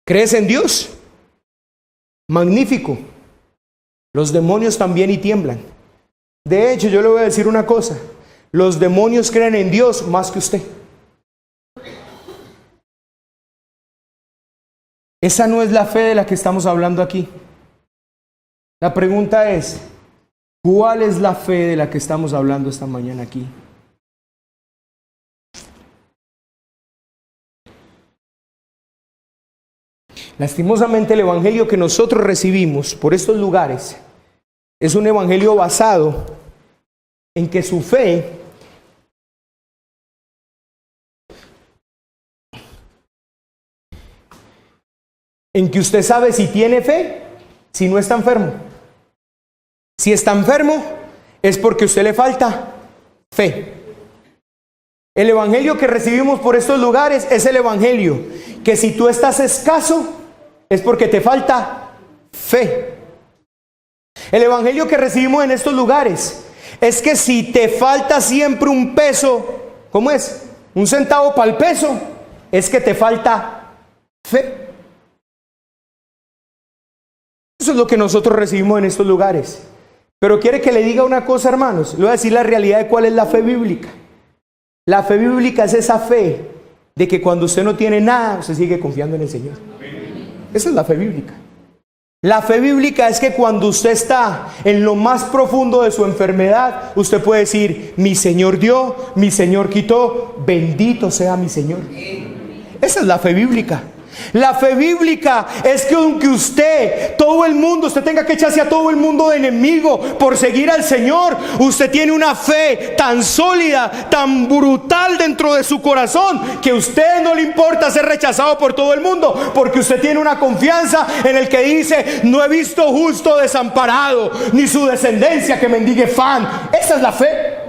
¿Crees en Dios? Magnífico. Los demonios también y tiemblan. De hecho, yo le voy a decir una cosa: los demonios creen en Dios más que usted. Esa no es la fe de la que estamos hablando aquí. La pregunta es: ¿cuál es la fe de la que estamos hablando esta mañana aquí? Lastimosamente, el evangelio que nosotros recibimos por estos lugares es un evangelio basado en que su fe en que usted sabe si tiene fe, si no está enfermo. Si está enfermo, es porque a usted le falta fe. El evangelio que recibimos por estos lugares es el evangelio que si tú estás escaso, es porque te falta fe. El evangelio que recibimos en estos lugares es que si te falta siempre un peso, ¿cómo es? Un centavo para el peso, es que te falta fe. Eso es lo que nosotros recibimos en estos lugares. Pero quiere que le diga una cosa, hermanos. Le voy a decir la realidad de cuál es la fe bíblica. La fe bíblica es esa fe de que cuando usted no tiene nada, usted sigue confiando en el Señor. Esa es la fe bíblica. La fe bíblica es que cuando usted está en lo más profundo de su enfermedad, usted puede decir: mi Señor dio, mi Señor quitó, bendito sea mi Señor. Esa es la fe bíblica. La fe bíblica es que aunque usted tenga que echarse a todo el mundo de enemigo por seguir al Señor, usted tiene una fe tan sólida, tan brutal dentro de su corazón, que a usted no le importa ser rechazado por todo el mundo, porque usted tiene una confianza en el que dice: no he visto justo desamparado, ni su descendencia que mendigue pan. Esa es la fe.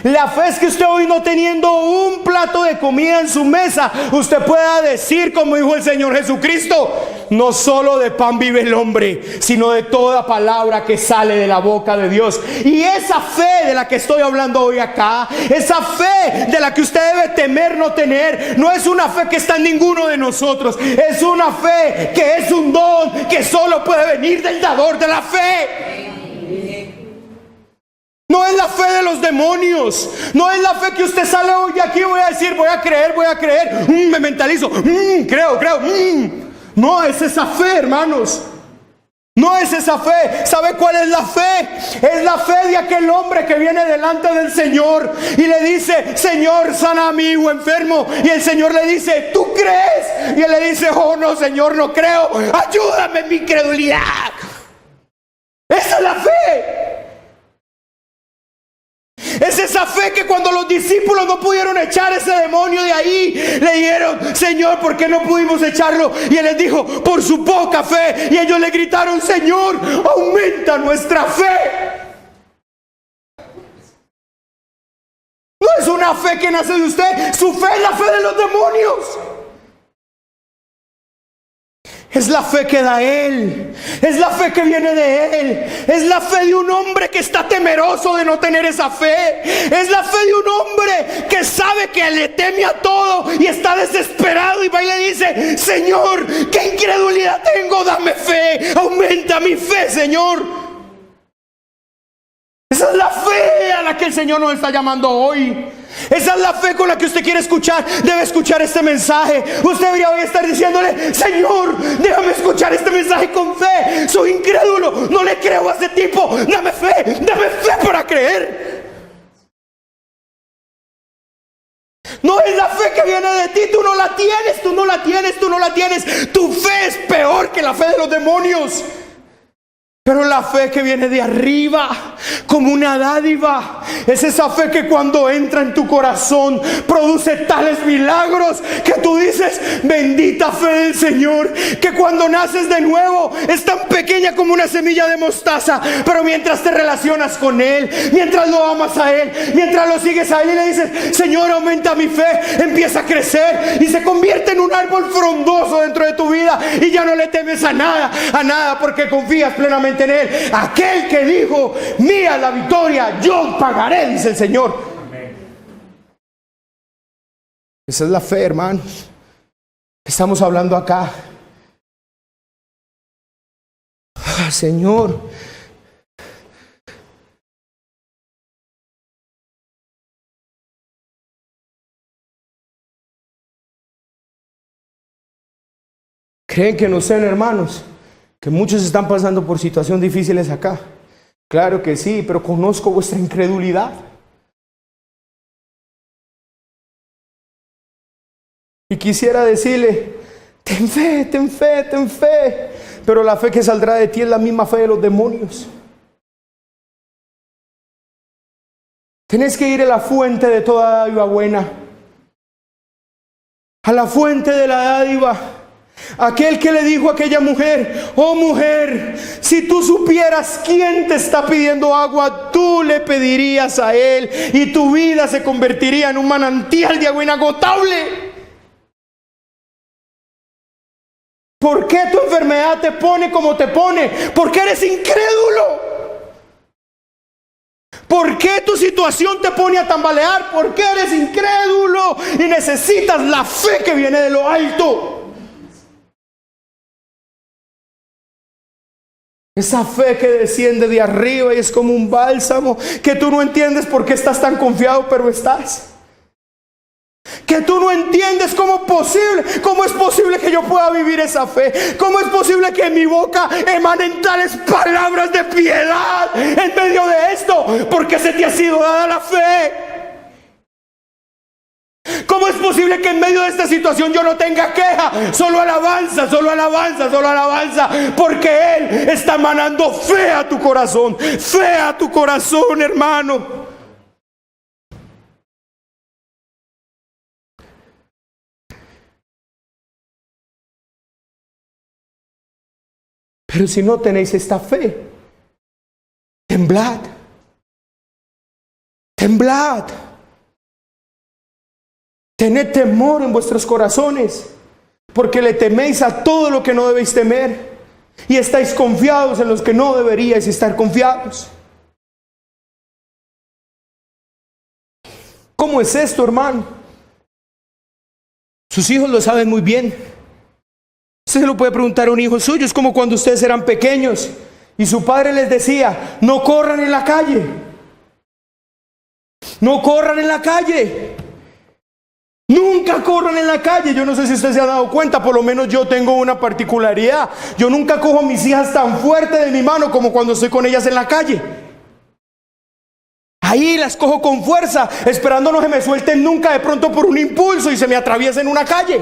La fe es que usted hoy, no teniendo un plato de comida en su mesa, usted pueda decir, como dijo el Señor Jesucristo: no solo de pan vive el hombre, sino de toda palabra que sale de la boca de Dios. Y esa fe de la que estoy hablando hoy acá, esa fe de la que usted debe temer no tener, no es una fe que está en ninguno de nosotros. Es una fe que es un don que solo puede venir del dador de la fe. No es la fe de los demonios. No es la fe que usted sale hoy de aquí: voy a decir, voy a creer, me mentalizo, creo. No es esa fe, hermanos. No es esa fe. ¿Sabe cuál es la fe? Es la fe de aquel hombre que viene delante del Señor y le dice: Señor, sana a mi hijo enfermo. Y el Señor le dice: ¿tú crees? Y él le dice: oh no, Señor, no creo, ayúdame en mi incredulidad. Esa es la fe. Es esa fe fe que cuando los discípulos no pudieron echar ese demonio de ahí, le dijeron: Señor, ¿por qué no pudimos echarlo? Y Él les dijo: por su poca fe. Y ellos le gritaron: Señor, aumenta nuestra fe. No es una fe que nace de usted, su fe es la fe de los demonios. Es la fe que da Él, es la fe que viene de Él, es la fe de un hombre que está temeroso de no tener esa fe, es la fe de un hombre que sabe que le teme a todo y está desesperado y va y le dice: Señor, qué incredulidad tengo, dame fe, aumenta mi fe, Señor. Esa es la fe a la que el Señor nos está llamando hoy. Esa es la fe con la que usted quiere escuchar. Debe escuchar este mensaje. Usted debería hoy estar diciéndole: Señor, déjame escuchar este mensaje con fe. Soy incrédulo, no le creo a ese tipo. Dame fe para creer. No es la fe que viene de ti. Tú no la tienes. Tu fe es peor que la fe de los demonios. Pero la fe que viene de arriba, como una dádiva, es esa fe que cuando entra en tu corazón produce tales milagros que tú dices: bendita fe del Señor, que cuando naces de nuevo es tan pequeña como una semilla de mostaza, pero mientras te relacionas con Él, mientras lo amas a Él, mientras lo sigues a Él y le dices: Señor, aumenta mi fe, empieza a crecer y se convierte en un árbol frondoso dentro de tu vida, y ya no le temes a nada, porque confías plenamente en Él. Aquel que dijo: mía la victoria, yo pagaré, dice el Señor. Amén. Esa es la fe, hermanos, que estamos hablando acá. Señor, ¿creen que no sean, hermanos, que muchos están pasando por situaciones difíciles acá? Claro que sí, pero conozco vuestra incredulidad. Y quisiera decirle: ten fe. Pero la fe que saldrá de ti es la misma fe de los demonios. Tenés que ir a la fuente de toda dádiva buena, a la fuente de la dádiva. Aquel que le dijo a aquella mujer: oh mujer, si tú supieras quién te está pidiendo agua, tú le pedirías a él y tu vida se convertiría en un manantial de agua inagotable. ¿Por qué tu enfermedad te pone como te pone? Porque eres incrédulo. ¿Por qué tu situación te pone a tambalear? Porque eres incrédulo y necesitas la fe que viene de lo alto. Esa fe que desciende de arriba y es como un bálsamo, que tú no entiendes por qué estás tan confiado, pero estás. Que tú no entiendes cómo es posible que yo pueda vivir esa fe. Cómo es posible que en mi boca emanen tales palabras de piedad en medio de esto, porque se te ha sido dada la fe. ¿Cómo es posible que en medio de esta situación yo no tenga queja? Solo alabanza, porque Él está emanando fe a tu corazón, hermano. Pero si no tenéis esta fe, temblad. Tened temor en vuestros corazones, porque le teméis a todo lo que no debéis temer, y estáis confiados en los que no deberíais estar confiados. ¿Cómo es esto, hermano? Sus hijos lo saben muy bien. Usted se lo puede preguntar a un hijo suyo. Es como cuando ustedes eran pequeños y su padre les decía: no corran en la calle. No corran en la calle. Nunca corran en la calle. Yo no sé si usted se ha dado cuenta, por lo menos yo tengo una particularidad. Yo nunca cojo a mis hijas tan fuerte de mi mano como cuando estoy con ellas en la calle. Ahí las cojo con fuerza, esperando no se me suelten nunca de pronto por un impulso y se me atraviesen una calle.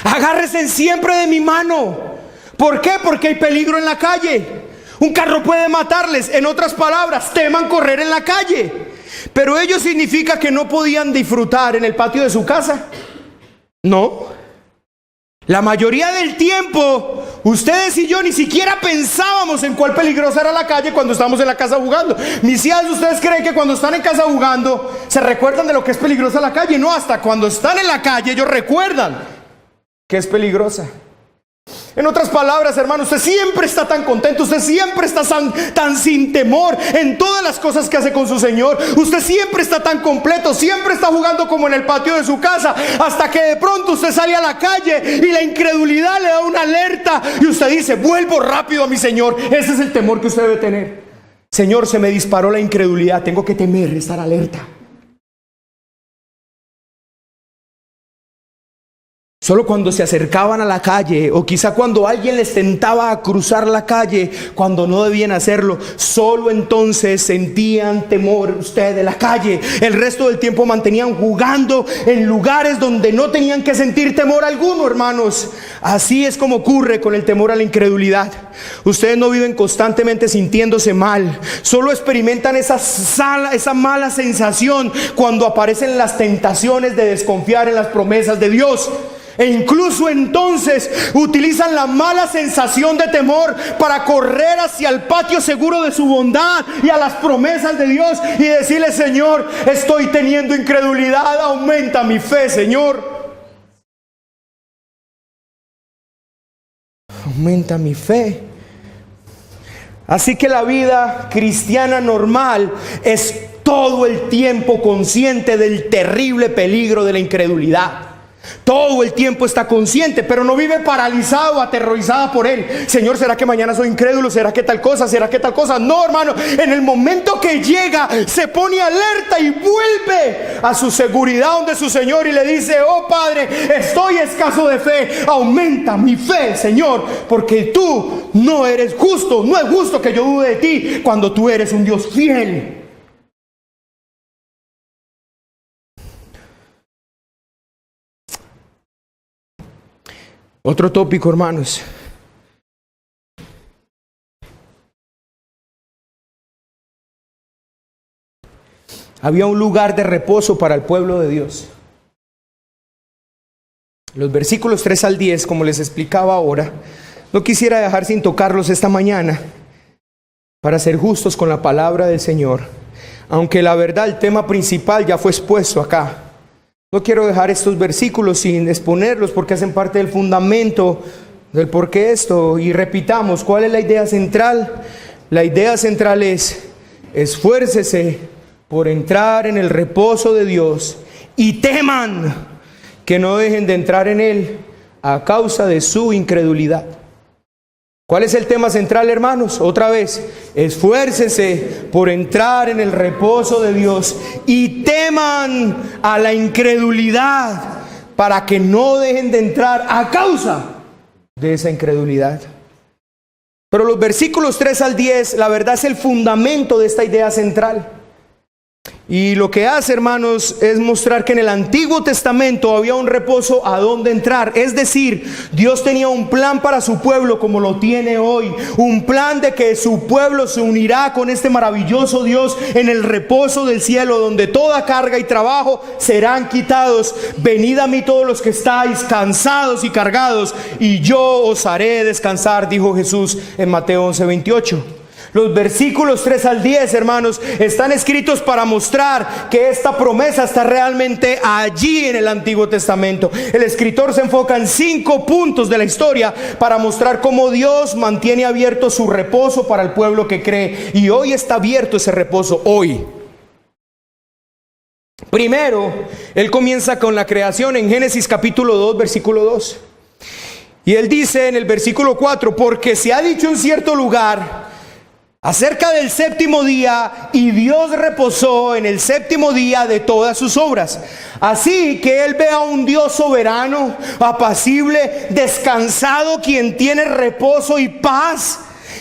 Agárrense siempre de mi mano. ¿Por qué? Porque hay peligro en la calle. Un carro puede matarles. En otras palabras, teman correr en la calle. Pero ello significa que no podían disfrutar en el patio de su casa. No. La mayoría del tiempo, ustedes y yo ni siquiera pensábamos en cuál peligrosa era la calle cuando estábamos en la casa jugando. Mis hijas, ¿ustedes creen que cuando están en casa jugando se recuerdan de lo que es peligrosa la calle? No, hasta cuando están en la calle ellos recuerdan que es peligrosa. En otras palabras, hermano, usted siempre está tan contento, usted siempre está tan sin temor en todas las cosas que hace con su Señor. Usted siempre está tan completo, siempre está jugando como en el patio de su casa, hasta que de pronto usted sale a la calle y la incredulidad le da una alerta y usted dice: vuelvo rápido a mi Señor. Ese es el temor que usted debe tener. Señor, se me disparó la incredulidad, tengo que temer, estar alerta. Solo cuando se acercaban a la calle, o quizá cuando alguien les tentaba a cruzar la calle cuando no debían hacerlo, solo entonces sentían temor ustedes de la calle. El resto del tiempo mantenían jugando en lugares donde no tenían que sentir temor alguno, hermanos. Así es como ocurre con el temor a la incredulidad. Ustedes no viven constantemente sintiéndose mal, solo experimentan esa mala sensación cuando aparecen las tentaciones de desconfiar en las promesas de Dios. E incluso entonces utilizan la mala sensación de temor para correr hacia el patio seguro de su bondad y a las promesas de Dios y decirle: Señor, estoy teniendo incredulidad, aumenta mi fe, Señor. Aumenta mi fe. Así que la vida cristiana normal es todo el tiempo consciente del terrible peligro de la incredulidad. Todo el tiempo está consciente, pero no vive paralizado o aterrorizada por él. Señor, ¿será que mañana soy incrédulo? ¿Será que tal cosa? ¿Será que tal cosa? No, hermano, en el momento que llega, se pone alerta y vuelve a su seguridad donde su Señor y le dice: oh Padre, estoy escaso de fe, aumenta mi fe, Señor, porque tú no eres justo, no es justo que yo dude de ti cuando tú eres un Dios fiel. Otro tópico, hermanos. Había un lugar de reposo para el pueblo de Dios. Los versículos 3 al 10, como les explicaba ahora, no quisiera dejar sin tocarlos esta mañana para ser justos con la palabra del Señor. Aunque la verdad, el tema principal ya fue expuesto acá. No quiero dejar estos versículos sin exponerlos porque hacen parte del fundamento del por qué esto. Y repitamos, ¿cuál es la idea central? La idea central es: esfuércese por entrar en el reposo de Dios y teman que no dejen de entrar en él a causa de su incredulidad. ¿Cuál es el tema central, hermanos? Otra vez, esfuércense por entrar en el reposo de Dios y teman a la incredulidad para que no dejen de entrar a causa de esa incredulidad. Pero los versículos 3 al 10, la verdad, es el fundamento de esta idea central. Y lo que hace, hermanos, es mostrar que en el Antiguo Testamento había un reposo a donde entrar. Es decir, Dios tenía un plan para su pueblo como lo tiene hoy. Un plan de que su pueblo se unirá con este maravilloso Dios en el reposo del cielo, donde toda carga y trabajo serán quitados. Venid a mí todos los que estáis cansados y cargados, y yo os haré descansar, dijo Jesús en Mateo 11:28. Los versículos 3 al 10, hermanos, están escritos para mostrar que esta promesa está realmente allí en el Antiguo Testamento. El escritor se enfoca en 5 puntos de la historia para mostrar cómo Dios mantiene abierto su reposo para el pueblo que cree. Y hoy está abierto ese reposo, hoy. Primero, él comienza con la creación en Génesis capítulo 2, versículo 2. Y él dice en el versículo 4: porque se ha dicho en cierto lugar acerca del séptimo día, y Dios reposó en el séptimo día de todas sus obras. Así que él ve a un Dios soberano, apacible, descansado, quien tiene reposo y paz.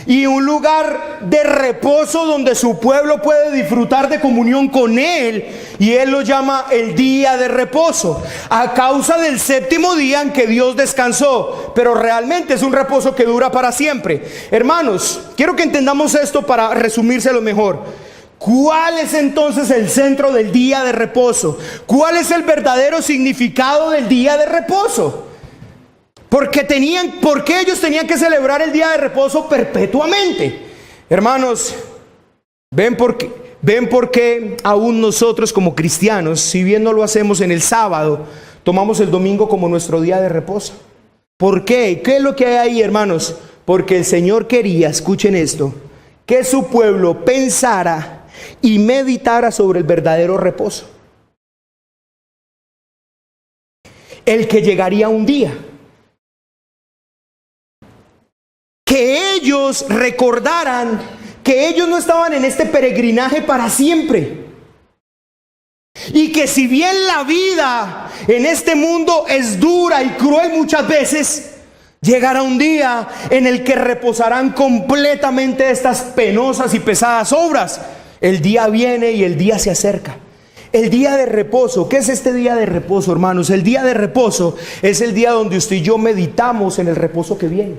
y un lugar de reposo donde su pueblo puede disfrutar de comunión con Él, y Él lo llama el día de reposo, a causa del séptimo día en que Dios descansó, pero realmente es un reposo que dura para siempre. Hermanos, quiero que entendamos esto para resumírselo mejor. ¿Cuál es entonces el centro del día de reposo? ¿Cuál es el verdadero significado del día de reposo? ¿Por qué ellos tenían que celebrar el día de reposo perpetuamente? Hermanos, ¿ven por qué aún nosotros como cristianos, si bien no lo hacemos en el sábado, tomamos el domingo como nuestro día de reposo? ¿Por qué? ¿Qué es lo que hay ahí, hermanos? Porque el Señor quería, escuchen esto, que su pueblo pensara y meditara sobre el verdadero reposo. El que llegaría un día, que ellos recordaran que ellos no estaban en este peregrinaje para siempre, y que si bien la vida en este mundo es dura y cruel muchas veces, llegará un día en el que reposarán completamente de estas penosas y pesadas obras. El día viene y el día se acerca. El día de reposo. ¿Qué es este día de reposo, hermanos? El día de reposo es el día donde usted y yo meditamos en el reposo que viene.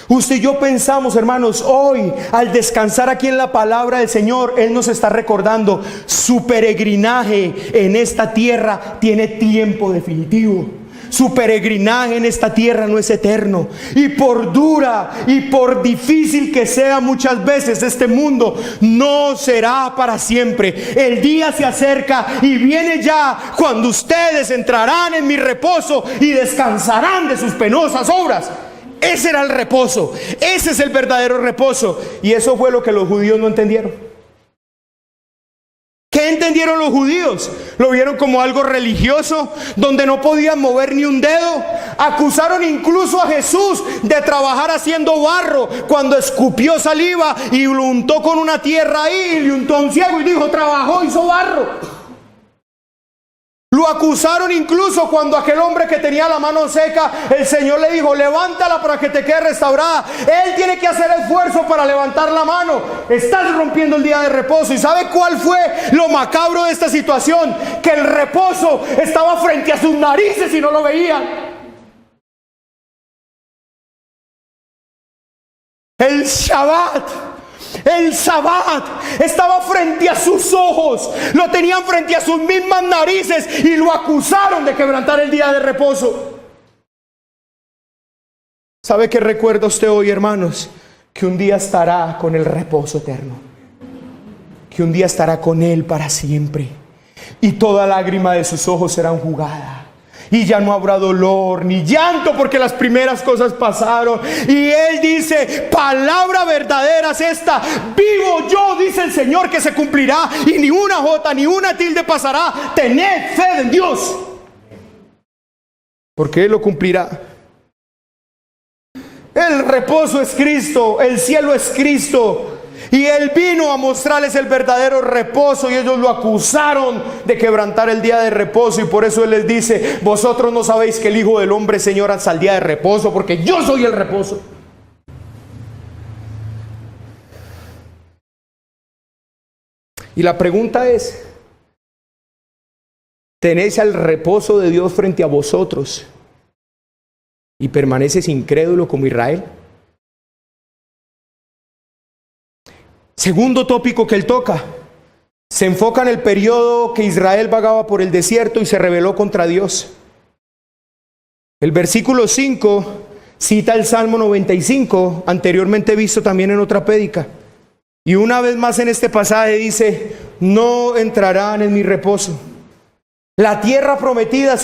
Usted y yo pensamos, hermanos, hoy al descansar aquí en la palabra del Señor, Él nos está recordando su peregrinaje en esta tierra tiene tiempo definitivo. Su peregrinaje en esta tierra no es eterno, y por dura y por difícil que sea muchas veces este mundo, no será para siempre. El día se acerca y viene ya cuando ustedes entrarán en mi reposo y descansarán de sus penosas obras. Ese era el reposo, ese es el verdadero reposo, y eso fue lo que los judíos no entendieron. ¿Qué entendieron los judíos? Lo vieron como algo religioso, donde no podían mover ni un dedo. Acusaron incluso a Jesús de trabajar haciendo barro, cuando escupió saliva y lo untó con una tierra ahí, y le untó a un ciego y dijo, trabajó, hizo barro. Lo acusaron incluso cuando aquel hombre que tenía la mano seca, el Señor le dijo, levántala para que te quede restaurada. Él tiene que hacer esfuerzo para levantar la mano. Estás rompiendo el día de reposo. ¿Y sabe cuál fue lo macabro de esta situación? Que el reposo estaba frente a sus narices y no lo veían. El Shabbat, el Sabbat estaba frente a sus ojos, lo tenían frente a sus mismas narices y lo acusaron de quebrantar el día de reposo. ¿Sabe qué recuerda usted hoy, hermanos? Que un día estará con el reposo eterno, que un día estará con Él para siempre, y toda lágrima de sus ojos será enjugada. Y ya no habrá dolor ni llanto, porque las primeras cosas pasaron. Y Él dice, palabra verdadera es esta: vivo yo, dice el Señor, que se cumplirá, y ni una jota ni una tilde pasará. Tened fe en Dios, porque Él lo cumplirá. El reposo es Cristo, el cielo es Cristo, y Él vino a mostrarles el verdadero reposo, y ellos lo acusaron de quebrantar el día de reposo. Y por eso Él les dice, vosotros no sabéis que el Hijo del Hombre, Señor, hasta el día de reposo, porque yo soy el reposo. Y la pregunta es, ¿tenéis el reposo de Dios frente a vosotros y permaneces incrédulo como Israel? Segundo tópico que él toca, se enfoca en el periodo que Israel vagaba por el desierto y se rebeló contra Dios. El versículo 5 cita el Salmo 95, anteriormente visto también en otra prédica. Y una vez más en este pasaje dice, no entrarán en mi reposo. La tierra prometida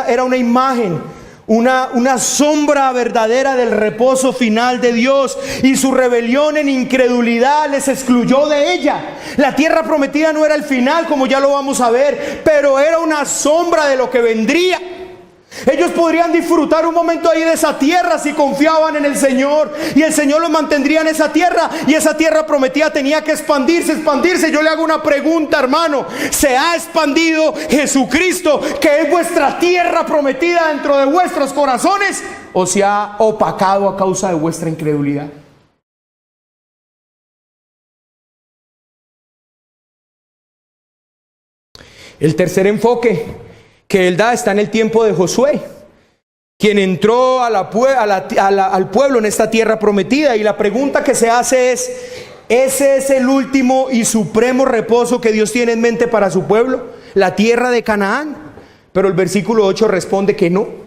era una imagen, una sombra verdadera del reposo final de Dios, y su rebelión en incredulidad les excluyó de ella. La tierra prometida no era el final, como ya lo vamos a ver, pero era una sombra de lo que vendría. Ellos podrían disfrutar un momento ahí de esa tierra si confiaban en el Señor, y el Señor los mantendría en esa tierra, y esa tierra prometida tenía que expandirse. Yo le hago una pregunta, hermano: ¿se ha expandido Jesucristo, que es vuestra tierra prometida, dentro de vuestros corazones? o se ha opacado a causa de vuestra incredulidad. El tercer enfoque que él da está en el tiempo de Josué, quien entró al pueblo en esta tierra prometida, y la pregunta que se hace es: ¿ese es el último y supremo reposo que Dios tiene en mente para su pueblo, la tierra de Canaán? Pero el versículo 8 responde que no.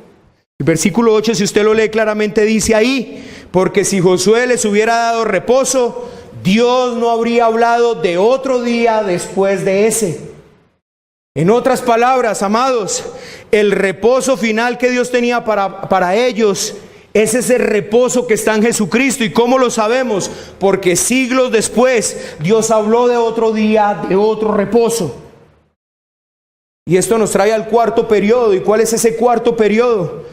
El versículo 8, si usted lo lee claramente, dice ahí: porque si Josué les hubiera dado reposo, Dios no habría hablado de otro día después de ese. En otras palabras, amados, el reposo final que Dios tenía para ellos es ese reposo que está en Jesucristo. ¿Y cómo lo sabemos? Porque siglos después Dios habló de otro día, de otro reposo. Y esto nos trae al cuarto periodo. ¿Y cuál es ese cuarto periodo?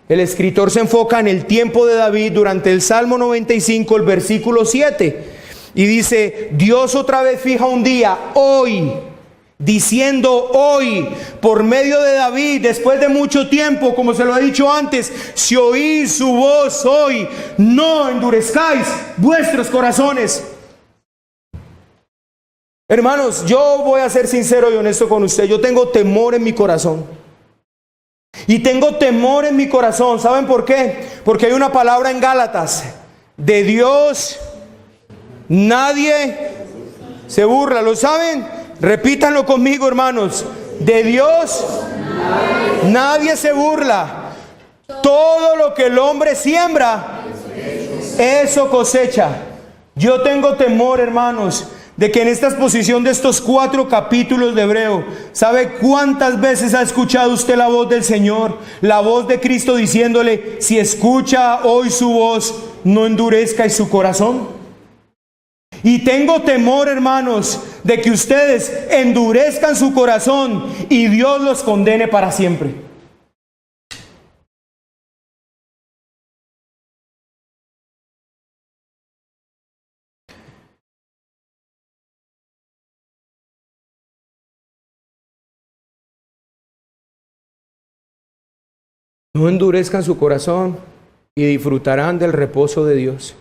El escritor se enfoca en el tiempo de David durante el Salmo 95, el versículo 7. Y dice: Dios otra vez fija un día, hoy, diciendo hoy, por medio de David, después de mucho tiempo, como se lo he dicho antes: si oís su voz hoy, no endurezcáis vuestros corazones. Hermanos, yo voy a ser sincero y honesto con usted. Yo tengo temor en mi corazón. Y tengo temor en mi corazón. ¿Saben por qué? Porque hay una palabra en Gálatas: de Dios nadie se burla. ¿Lo saben? Repítanlo conmigo, hermanos. De Dios nadie se burla. Todo lo que el hombre siembra, eso cosecha. Yo tengo temor, hermanos, de que en esta exposición de estos 4 capítulos de Hebreo, ¿sabe cuántas veces ha escuchado usted la voz del Señor? La voz de Cristo diciéndole: si escucha hoy su voz, no endurezcáis su corazón. Y tengo temor, hermanos, de que ustedes endurezcan su corazón y Dios los condene para siempre. No endurezcan su corazón y disfrutarán del reposo de Dios.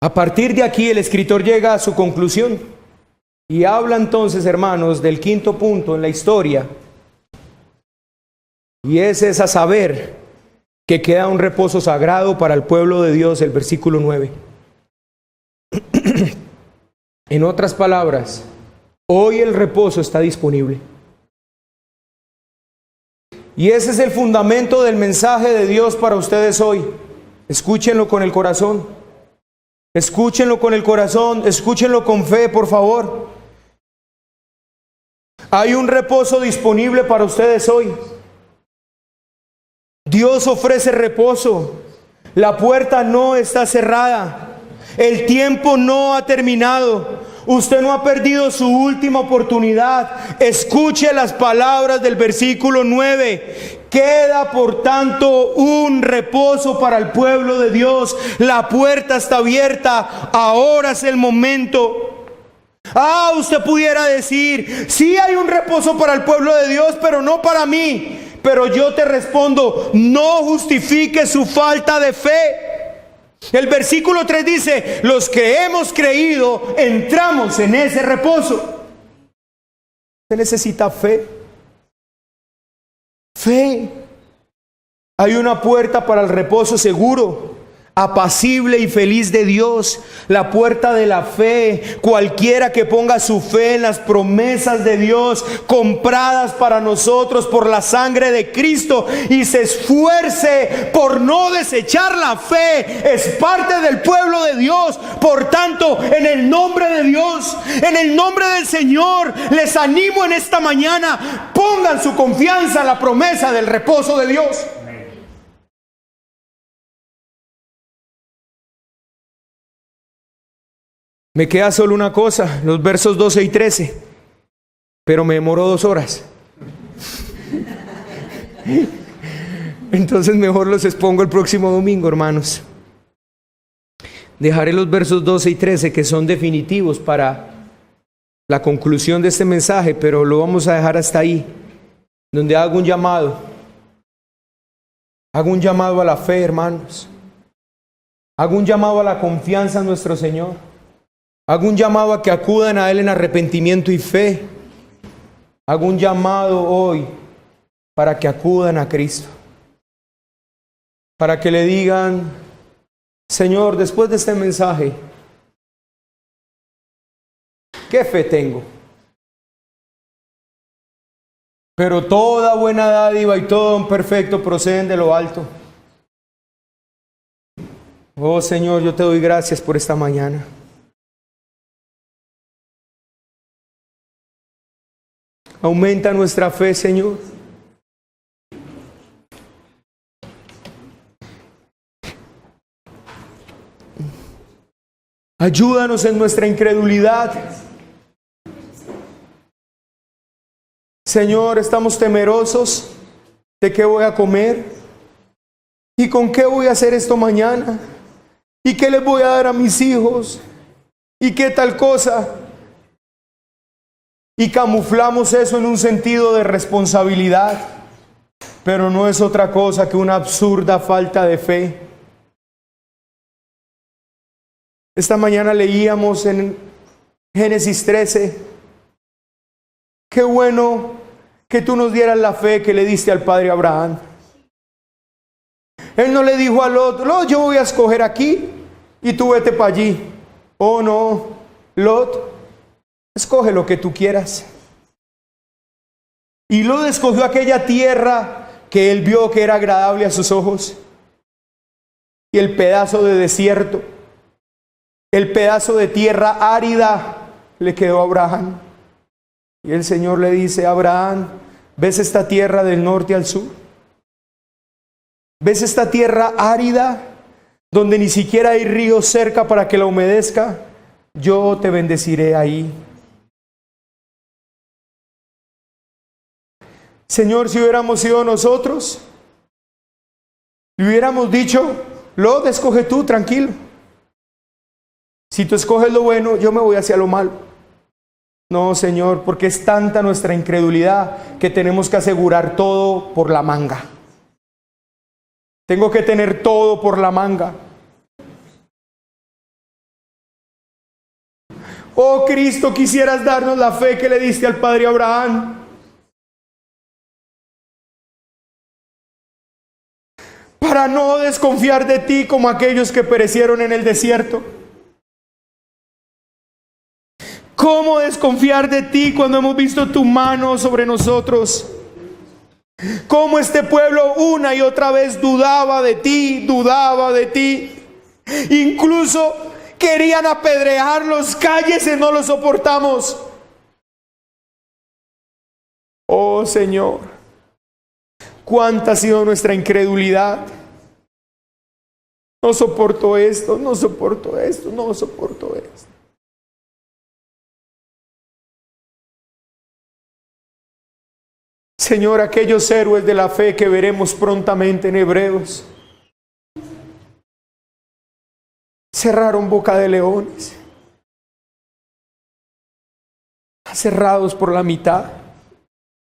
A partir de aquí el escritor llega a su conclusión y habla entonces, hermanos, del quinto punto en la historia, y es a saber que queda un reposo sagrado para el pueblo de Dios, el versículo 9. En otras palabras, hoy el reposo está disponible. Y ese es el fundamento del mensaje de Dios para ustedes hoy. Escúchenlo con el corazón. Escúchenlo con el corazón, escúchenlo con fe, por favor. Hay un reposo disponible para ustedes hoy. Dios ofrece reposo. La puerta no está cerrada. El tiempo no ha terminado. Usted no ha perdido su última oportunidad. Escuche las palabras del versículo 9. Queda por tanto un reposo para el pueblo de Dios. La puerta está abierta. Ahora es el momento. Usted pudiera decir: sí hay un reposo para el pueblo de Dios, pero no para mí. Pero yo te respondo: no justifique su falta de fe. El versículo 3 dice: los que hemos creído entramos en ese reposo. Usted necesita fe. Fe. Hay una puerta para el reposo seguro, apacible y feliz de Dios, la puerta de la fe. Cualquiera que ponga su fe en las promesas de Dios, compradas para nosotros por la sangre de Cristo, y se esfuerce por no desechar la fe, es parte del pueblo de Dios. Por tanto, en el nombre de Dios, en el nombre del Señor, les animo en esta mañana: pongan su confianza en la promesa del reposo de Dios. Me queda solo una cosa, los versos 12 y 13, pero me demoró 2 horas. Entonces mejor los expongo el próximo domingo, hermanos. Dejaré los versos 12 y 13, que son definitivos para la conclusión de este mensaje, pero lo vamos a dejar hasta ahí, donde hago un llamado Hago un llamado a la fe, hermanos. Hago un llamado a la confianza en nuestro Señor. Hago un llamado a que acudan a Él en arrepentimiento y fe. Hago un llamado hoy para que acudan a Cristo. Para que le digan: Señor, después de este mensaje, ¿qué fe tengo? Pero toda buena dádiva y todo don perfecto proceden de lo alto. Oh Señor, yo te doy gracias por esta mañana. Aumenta nuestra fe, Señor. Ayúdanos en nuestra incredulidad. Señor, estamos temerosos de qué voy a comer y con qué voy a hacer esto mañana y qué les voy a dar a mis hijos y qué tal cosa. Y camuflamos eso en un sentido de responsabilidad, pero no es otra cosa que una absurda falta de fe. Esta mañana leíamos en Génesis 13, qué bueno que tú nos dieras la fe que le diste al padre Abraham. Él no le dijo a Lot: Lot, yo voy a escoger aquí y tú vete para allí. Oh no, Lot, escoge lo que tú quieras. Y Lot escogió aquella tierra que él vio que era agradable a sus ojos. Y el pedazo de desierto, el pedazo de tierra árida le quedó a Abraham. Y el Señor le dice: Abraham, ¿ves esta tierra del norte al sur? ¿Ves esta tierra árida donde ni siquiera hay río cerca para que la humedezca? Yo te bendeciré ahí. Señor, si hubiéramos sido nosotros, le hubiéramos dicho: Lot, escoge tú, tranquilo. Si tú escoges lo bueno, yo me voy hacia lo malo. No, Señor, porque es tanta nuestra incredulidad que tenemos que asegurar todo por la manga. Tengo que tener todo por la manga. Oh Cristo, quisieras darnos la fe que le diste al padre Abraham. Para no desconfiar de ti como aquellos que perecieron en el desierto. ¿Cómo desconfiar de ti cuando hemos visto tu mano sobre nosotros? Cómo este pueblo una y otra vez dudaba de ti, dudaba de ti. Incluso querían apedrearlos, cállese, no lo soportamos. Oh Señor, cuánta ha sido nuestra incredulidad. No soporto esto, no soporto esto, no soporto esto. Señor, aquellos héroes de la fe que veremos prontamente en Hebreos, cerraron boca de leones, cerrados por la mitad,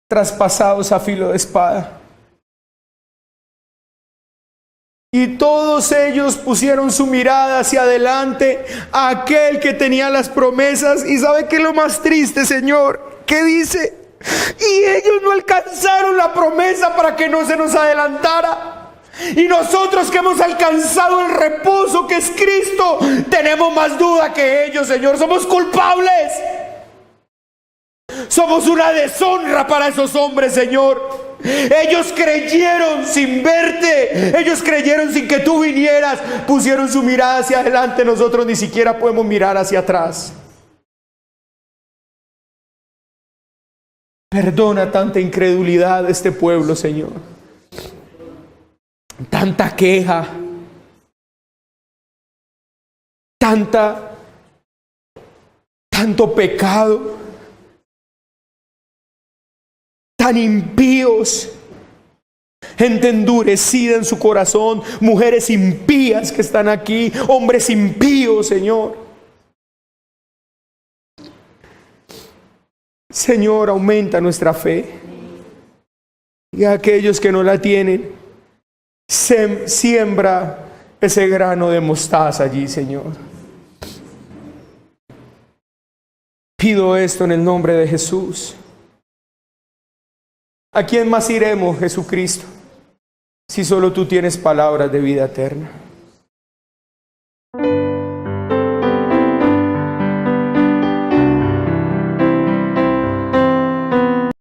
traspasados a filo de espada. Y todos ellos pusieron su mirada hacia adelante, a aquel que tenía las promesas. ¿Y sabe qué es lo más triste, Señor? ¿Qué dice? Y ellos no alcanzaron la promesa para que no se nos adelantara. Y nosotros que hemos alcanzado el reposo que es Cristo, tenemos más duda que ellos, Señor. Somos culpables. Somos una deshonra para esos hombres, Señor. Ellos creyeron sin verte. Ellos creyeron sin que tú vinieras. Pusieron su mirada hacia adelante. Nosotros ni siquiera podemos mirar hacia atrás. Perdona tanta incredulidad de este pueblo, Señor. Tanta queja. Tanto pecado. Tan impíos. Gente endurecida en su corazón. Mujeres impías que están aquí. Hombres impíos, Señor. Señor, aumenta nuestra fe. Y a aquellos que no la tienen, Siembra ese grano de mostaza allí, Señor. Pido esto en el nombre de Jesús. ¿A quién más iremos, Jesucristo, si solo tú tienes palabras de vida eterna?